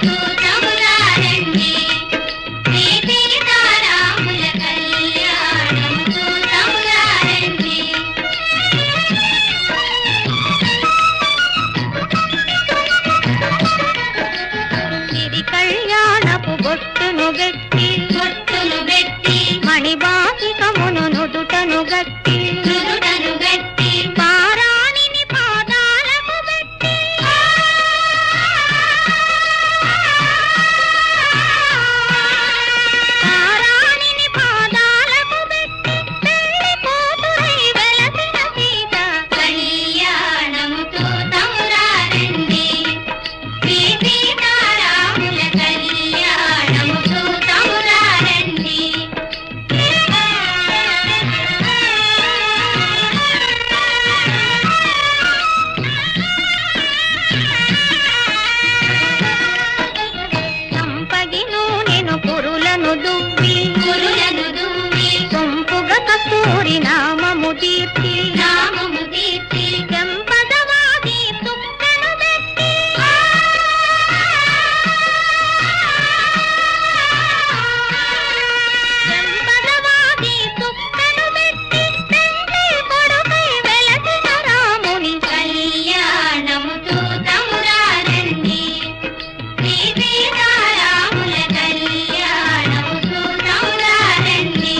చూతమురారండి శ్రీ సీతారాముల కళ్యాణం చూతమురారండి ఇది కళ్యాణపు బొట్టును గట్టి మణిబాసికమును నుదుటను గట్టి పారాణిని పాదాలకు పెట్టి పారాణిని పాదాలకు పెట్టి పెళ్లి కూతురై వెలసిన సీత కళ్యాణం చూతమురారండి శ్రీ సీతారాముల కళ్యాణం చూతమురారండి సంపగి నూనెను కురులను దువ్వి గురులను దువ్వి సొంపుగా కస్తూరి నామము తీర్చి నామము తీర్చి చెంపదవాది తుక్కను పెట్టి చెంపదవాది తుక్కను పెట్టి పెండ్లి కొడుకై వెలసిన రాముని కళ్యాణం చూతమురారండి శ్రీ సీతారాముల కళ్యాణం చూతమురారండి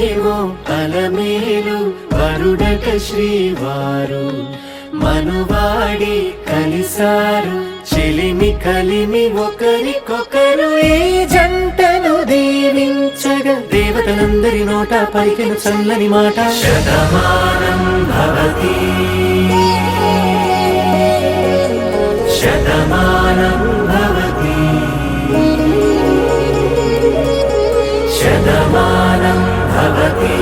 ఏమో అలమేలు వరుడట శ్రీవారు మనువాడి కలిసారు చెలిమి కలిమి ఒకరికొకరు ఈ జంటను దీవించగా దేవతలందరి నోట పలికెను చల్లని మాట శతమానం భవతి శతమానం భవతి శతమానం భవతి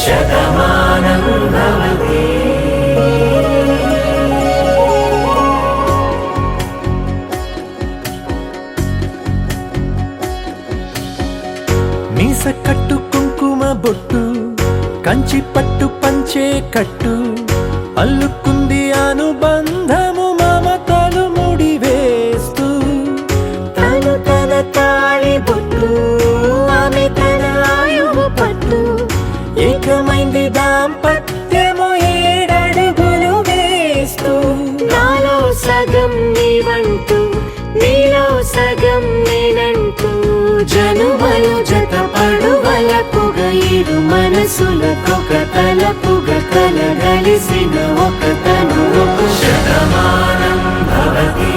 శతమానం భవతి మీస కట్టు కుంకుమ బొట్టు కంచి పట్టు పంచే కట్టు అల్లుకుంది అనుబంధము మమతలు ముడివేస్తూ తను తన తాళి బొట్టు ఆమె తన ఆయువు పట్టు ఏకమైంది దాంపత్యము 7 అడుగులు వేస్తూ నాలో సగం నీవంటూ నీలో సగం నేనంటూ జనుమలు జత పడువలపుగ 7 మనసులకొక తలపుగ కలగలిసిన ఒక తను ఒక శతమానం భవతి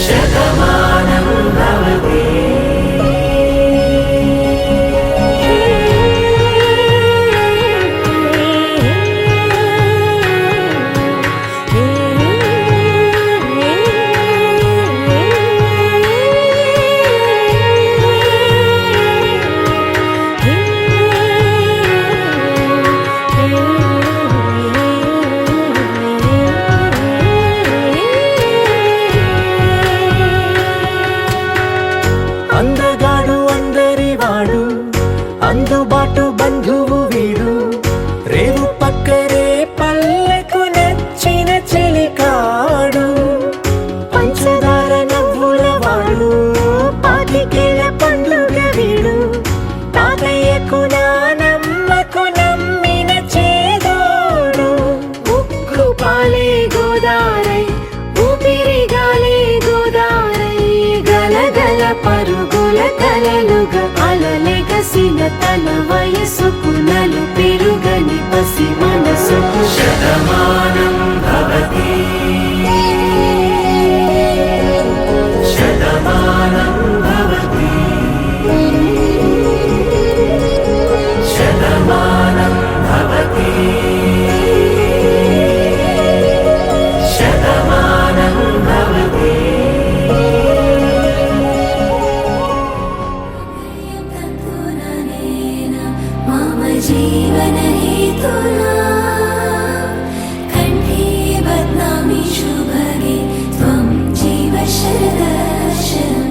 శతమానం భవతి అందగాడు అందరివాడు అందుబాటు బంధువు వీడు రేవు పక్కరే పల్లెకు నచ్చిన చెలికాడు పంచదార నవ్వుల వాడు 25 పండుగ వీడు తాతయ్యకు నానమ్మకు నమ్మిన చేదోడు ఉక్కు పాలే గోదారై ఊపిరి గాలే గోదారై గలగల పరుగుల కలలుగా అలలెగసిన తన వయసుకు నలు పెరుగని పసి మనసుకు శతమానం భవతి శతమానం భవతి శతమానం భవతి శతమానం భవతి मम जीवन हेतुना कण्ठे बध्नामि शुभगे त्वं जीव शरदर्शनम्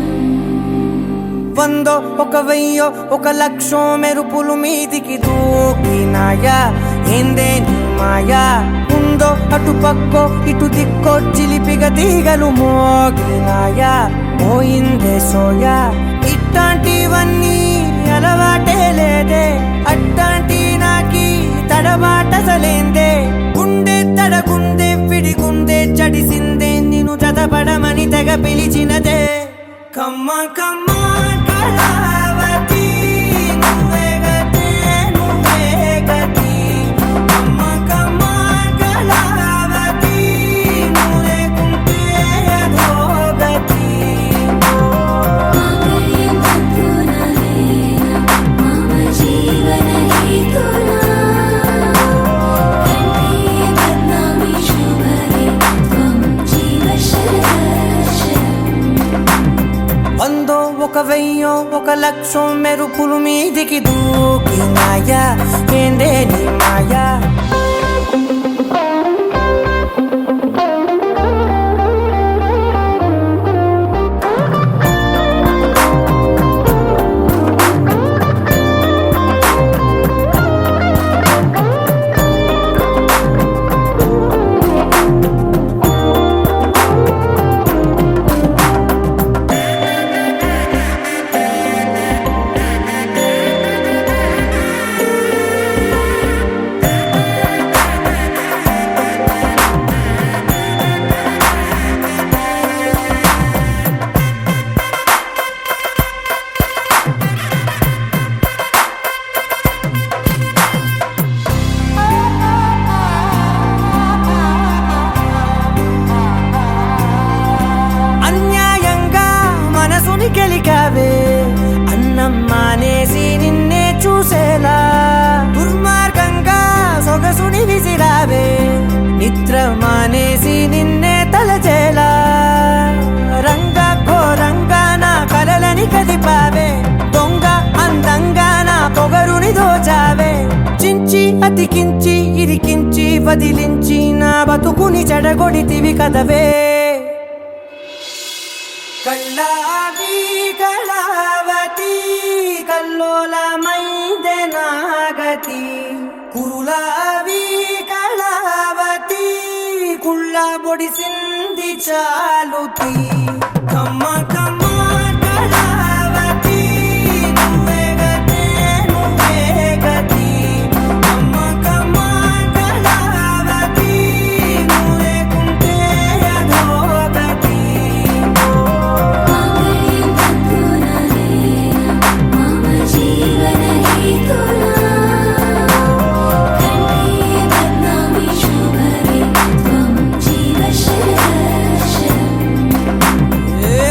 వందో ఒక వెయ్యో ఒక లక్షో మెరుపులు మీదికి దూకినాయా ఏందే నీ మాయా ఉందో అటు పక్కో ఇటు దిక్కో చిలిపిగ తీగలు మోగినాయా పోయిందే సోయా ఇట్లాంటివన్నీ అలవాటే లేదే అట్లాంటి నాకి తడబాటసలేందే గుండె తడగుందే విడిగుందే చడిసిందే నిన్ను జతపడమని తెగ పిలిచినదే కమ్మ కమ్మ కళావతి నువ్వే గతే నువ్వే గతి కమ్మ కమ్మ కళావతి నువ్వు లేకుంటే అధోగతి मम जीवन हेतुना कण्ठे बध्नामि शुभगे त्वं जीव शरदर्शनम् వందో ఒక వెయ్యో ఒక లక్షో మెరుపులు మీదికి దూకినాయా ఏందే నీ మాయా వదిలించి నా బతుకుని చెడగొడితివి కదవే కళ్ళావి కళావతి కల్లోలమైందే నాగతి కురులావి కళావతి కుళ్ళ బొడిసింది చాలుతి కమ్మ కమ్మ కళావతి నువ్వే గతే నువ్వే గతి కమ్మ కమ్మ కళావతి నువ్వు లేకుంటే అధోగతి मांगल्यं तन्तुना मम जीवन हेतुना कण्ठे बध्नामि शुभगे त्वं जीव शरदशरम्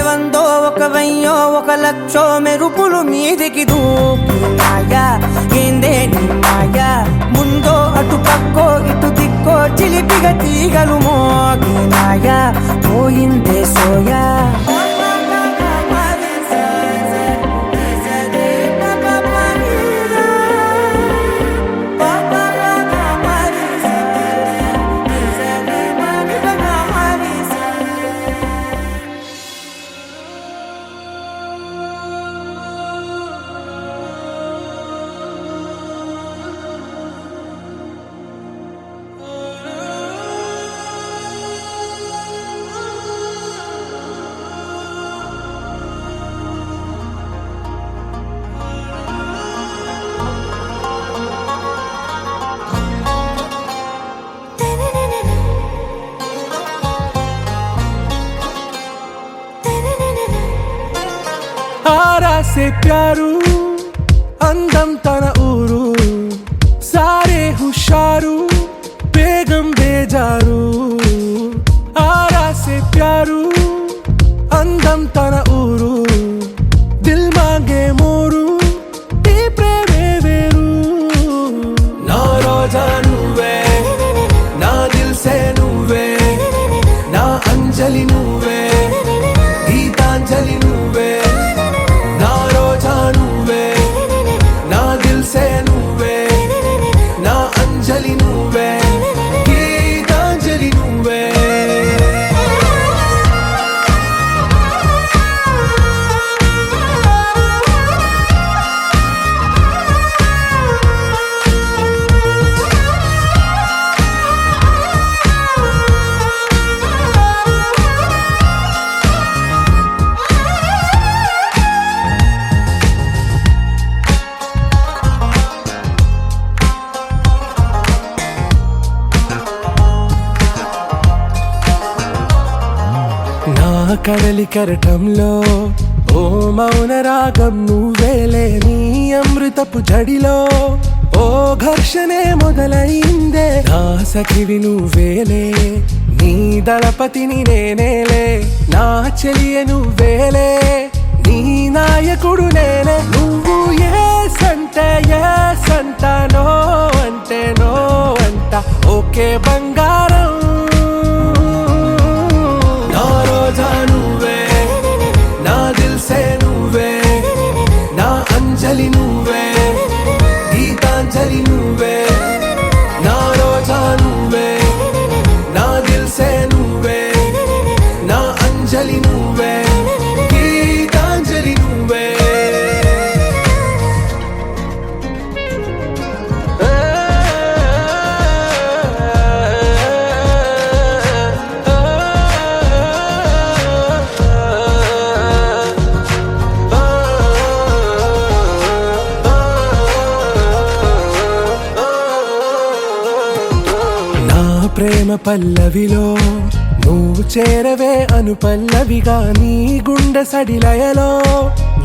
వందో ఒక వెయ్యో ఒక లక్షో మెరుపులు మీదికి దూకినాయా ఏందే నీ మాయా ముందో అటు పక్కో ఇటు దిక్కో చిలిపిగా తీగలు మోగినాయా పోయిందే సోయా आरा से प्यारू అందం తన ఊరు సారే హుషారు బేగం బేజారు ఆరా సే ప్యారు అందం తన ఊరు దిల్ మాంగే మోరు ఈ ప్రేమే వేరు నా రోజా నువ్వే నా దిల్ సే నువ్వే నా అంజలి నువ్వే గీతాంజలి నువ్వే నా రోజా నువ్వే నా దిల్ సే నువ్వే నా అంజలి నువ్వే గీతాంజలి నువ్వే నా కడలి కరటంలో ఓ మౌన రాగం నువ్వేలే నీ అమృతపు జడిలో ఓ ఘర్షణే మొదలైందే నా సఖివి నువ్వేలే నీ దళపతిని నేనేలే నా చెలియ నువ్వేలే నీ నాయకుడు నేనే నువ్వు ఏ సంట నో అంటే నో అంట ఓకే బంగారం నా రోజా నువ్వే నా దిల్ సే నువ్వే నా అంజలి నువ్వే గీతాంజలి నువ్వే నా రోజా నువ్వే నా దిల్ సే నువ్వే నా అంజలి నువ్వే గీతాంజలి నువ్వే నా ప్రేమ పల్లవిలో నువ్వు చేరవే అను పల్లవిగా నీ గుండె సడిలయలో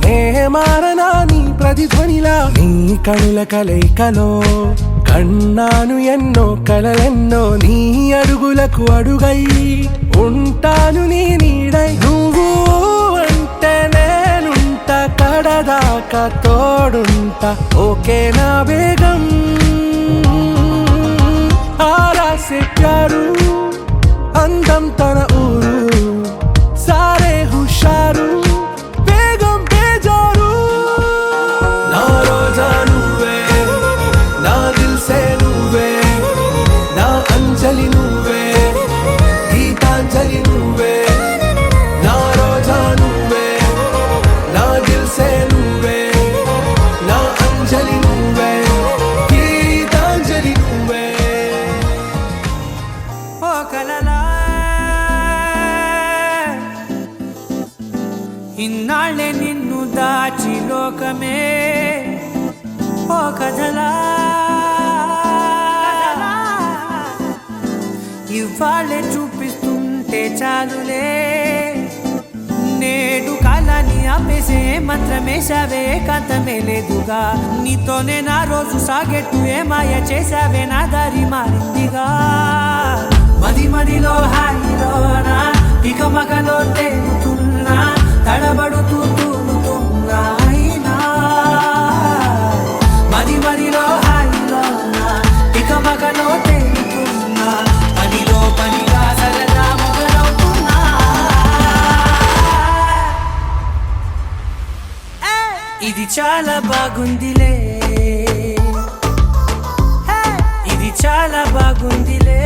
నే మారనా నీ ప్రతిధ్వనిలా నీ కనుల కలయికలో కన్నాను ఎన్నో కలలెన్నో నీ అడుగులకు అడుగై ఉంటాను నీ నీడై నువ్వు అంటే నేనుంట కడదాకా తోడుంటా ఓకే నా బేగం ఆరా సే ప్యారు అందం తన ఊరు సారే హుషారు బేగం బేజారు నా రోజా నువ్వే నా దిల్ సే నువ్వే నా ఇన్నాళ్ళే నిన్ను దాచి లోకమే ఓ కథలా ఇవాళ్ళే చూపిస్తుంటే చాలులే నేడు కాలాన్ని ఆపేసే మంత్రమేశావే కాంతమే లేదుగా నీతోనే నా రోజు సాగెట్టు ఏ మాయ చేశావే నా దారి మారిందిగా మది మదిలో హాయిలోనా ఇక మగలో తేలుతున్నా తడబడుతూ తూలుతున్నా అయినా మది మదిలో హాయిలోనా ఇక మగలో తేలుతున్నా పనిలో పనిగా సరదా మొదలవుతున్నా ఇది చాలా బాగుందిలే ఇది చాలా బాగుందిలే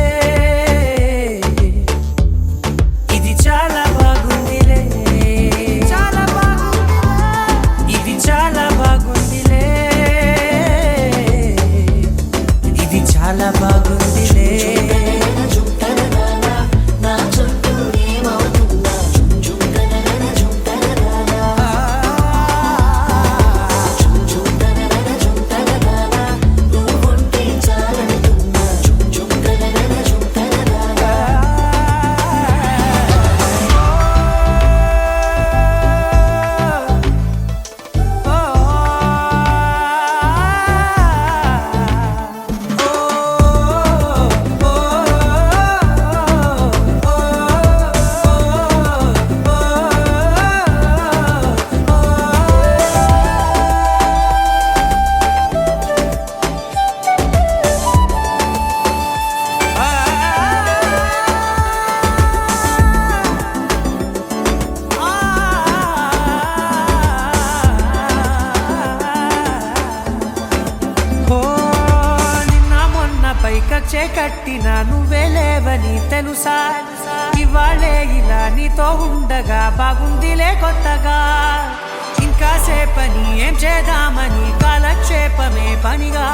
ఇది చాలా బాగుందిలే చాలా బాగుందిలే ఇది చాలా బాగుందిలే ఇది చాలా బాగుందిలే పైకచ్చే కట్టిన నువ్వే లేవని తెలుసా ఇవాళే ఇలా నీతో ఉండగా బాగుందిలే కొత్తగా ఇంకా సేపని ఏం చేద్దామని కాలక్షేపమే పనిగా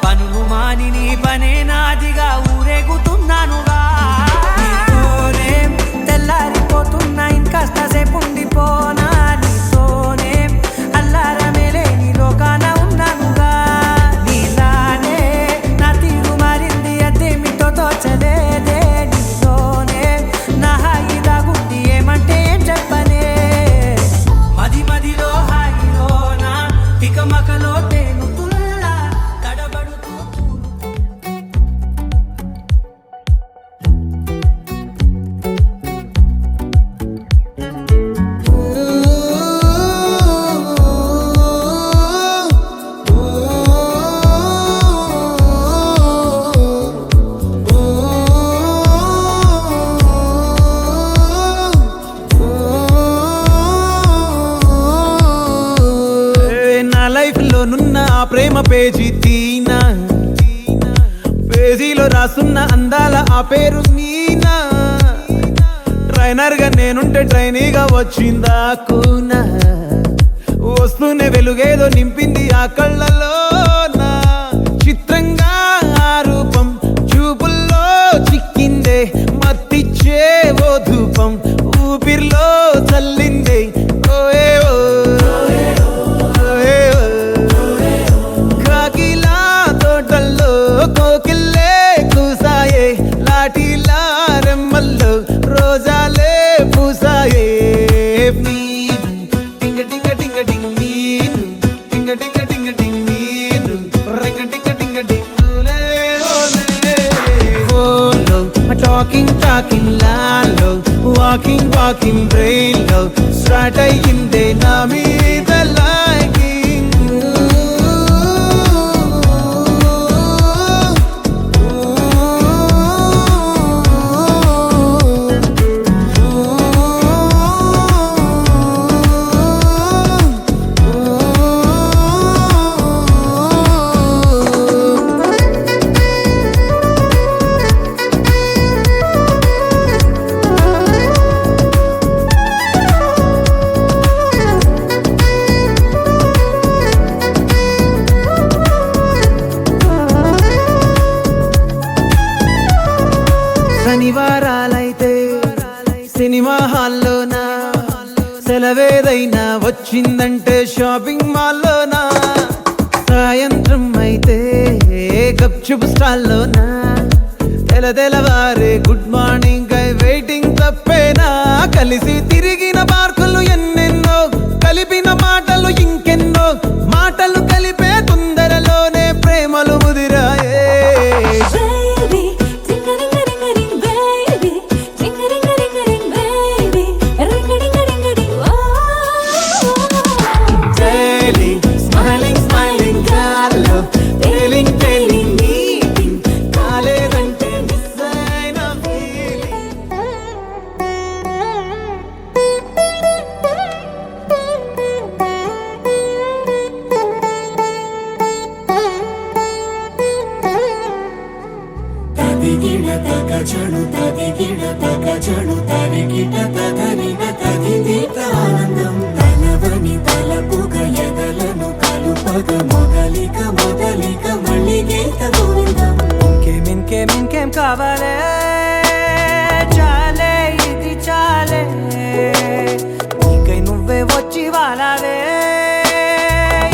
పనులు మాని నీ పనే నాదిగా ఊరేగుతున్నానుగా నీతోనే తెల్లారిపోతున్నా ఇంకాస్త సేపు ఉండిపోనా నీతోనే అల్లారమే లేని లోకాన ఉన్నానుగా నీలానే నా తీరు మారింది అదేమిటో తోచలేదే నీతోనే నా హాయి దాగుంది ఏమంటే ఏం చెప్పనే మది మదిలో హాయిలోనా ఇక మకలో తేలుతున్నా తడబడుతూ నా లైఫ్ లో నున్న ఆ ప్రేమ పేజీ తీనా పేజీలో రాసున్న అందాల ఆ పేరు మీనా ట్రైనర్ గా నేనుంటే ట్రైనీగా వచ్చిందా కూనా వస్తూనే వెలుగేదో నింపింది ఆ కళ్ళలో నా చిత్రంగా ఆ రూపం చూపుల్లో చిక్కిందే మత్తిచ్చే ఓ ధూపం ఊపిరిలో చల్లిందే ఓయే ఓ కాకిలా తోటల్లో కోకిల్లే కూసాయే లాఠీలా రెమ్మల్లో రోజాలే పూసాయే టింగ టింగ టింగ టింగ నీను టింగ టింగ టింగ టింగ నీను రింగ టింగ టింగ టింగులే ఓలో టాకింగ్ లాలో వాకింగ్ బ్రెయిన్ లో స్టార్ట్ అయ్యిందే నా మీద లైకింగ్ ఏదైనా వచ్చిందంటే షాపింగ్ మాల్లోనా, సాయంత్రం అయితే గప్చుప్ స్టాల్లోనా, తెలవారే గుడ్ మార్నింగ్ వెయిటింగ్ తప్పేనా, కలిసి తిరిగిన పార్కులు ఎన్నెన్నో, కలిపిన మాటలు ఇంకెన్నో, మాటలు కలిపే తొందరలోనే ప్రేమలు ముదిరాయే. Baby, ting-a-ring-a-ring-a-ring, baby, ting-a-ring-a-ring-a-ring, baby, ring-a-ding-a-ding-a-ding, oh. Daily, smiling, smiling, gallo, feeling, feeling, meeting, కాలేదంటే miss అయిన feeling. తదిగిడ తగజడు తదిగిడ తగజడు తరిగిట తదరిన తదిదీత ఆనందం తలవని తలపుగ ఎదలను కలుపగ మొదలిక మొదలిక మళ్ళీ గీత గోవిందం. ఇంకేం కావాలే, చాలే ఇది చాలే, నీకై నువ్వే వచ్చి వాలావే,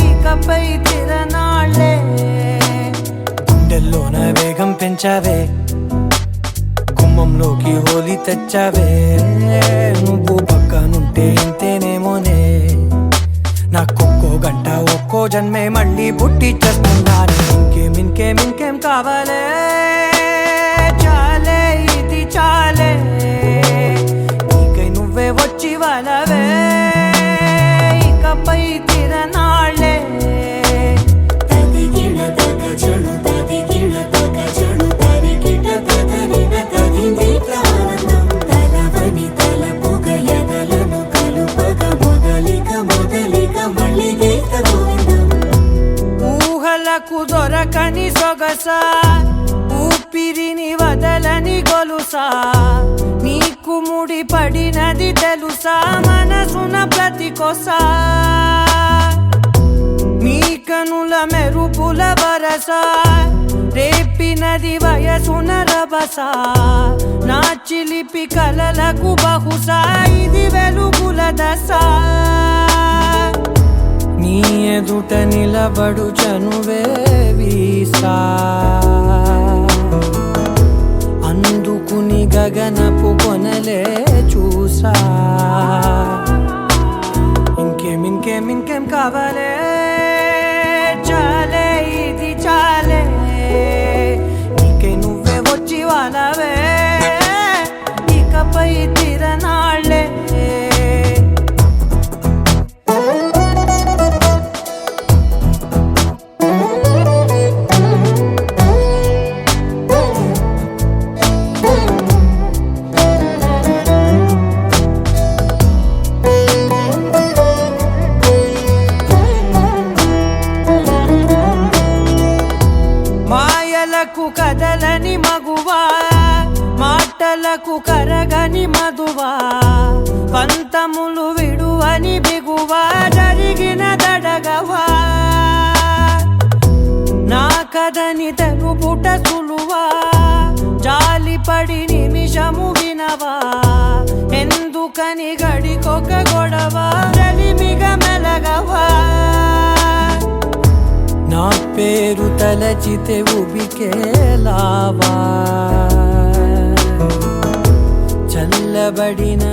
ఇకపై తిరనాళ్ళే, గుండెల్లోన వేగం పెంచావే, గుమ్మంలోకి హోలీ తెచ్చావే, నువ్వు పక్కనుంటే ఇంతేనేమోనే, నాకొక్కో గంట ఒక్కో జన్మే మళ్ళీ పుట్టి చేస్తున్నాను. ఇంకేం కావాలే, చాలే ఇది చాలే, నీకై నువ్వే వచ్చి వాళ్ళవే, ఇకపై తిరనాళ్ళే. తదిగిడ తగజడు తదిగిడ తగజడు తరిగిట తదరిన తదిదీత ఆనందం తలవని తలపుగ ఎదలను కలుపగ మొదలిక మొదలిక మళ్ళీ గీత గోవిందం. ఊహలకు దొరకని సొగసా, ఊపిరిని వదలని గొలుసా, నీకు ముడి పడినది తెలుసా, మనసున ప్రతి కొసా, నీ కనుల మెరుపుల వరస, రేపినది వయసున రభస, నా చిలిపి కలలకు బహుశా ఇది వెలుగుల దశ, నీ ఎదుట నిలబడు చనువే వీసా, అందుకుని గగనపు కొనలే చూసా. ఇంకేం కావాలే, చాలే ఇది చాలే, నీకై నువ్వే వచ్చి వాళ్ళవే, ఇకపై తిరనాళ్ళే. మాయలకు కదలని మగువా, మాటలకు కరగని మధువా, పంతములు విడువని బిగువా, జరిగిన దడగవా, నా కదని తెలుపుట సులువా, జాలిపడి నిమిషము వినవా, ఎందుకని గడికొక గొడవ, రలిమిగ మెలగవా, నా పేరు తలచితే ఉబికేలావా, చల్లబడిన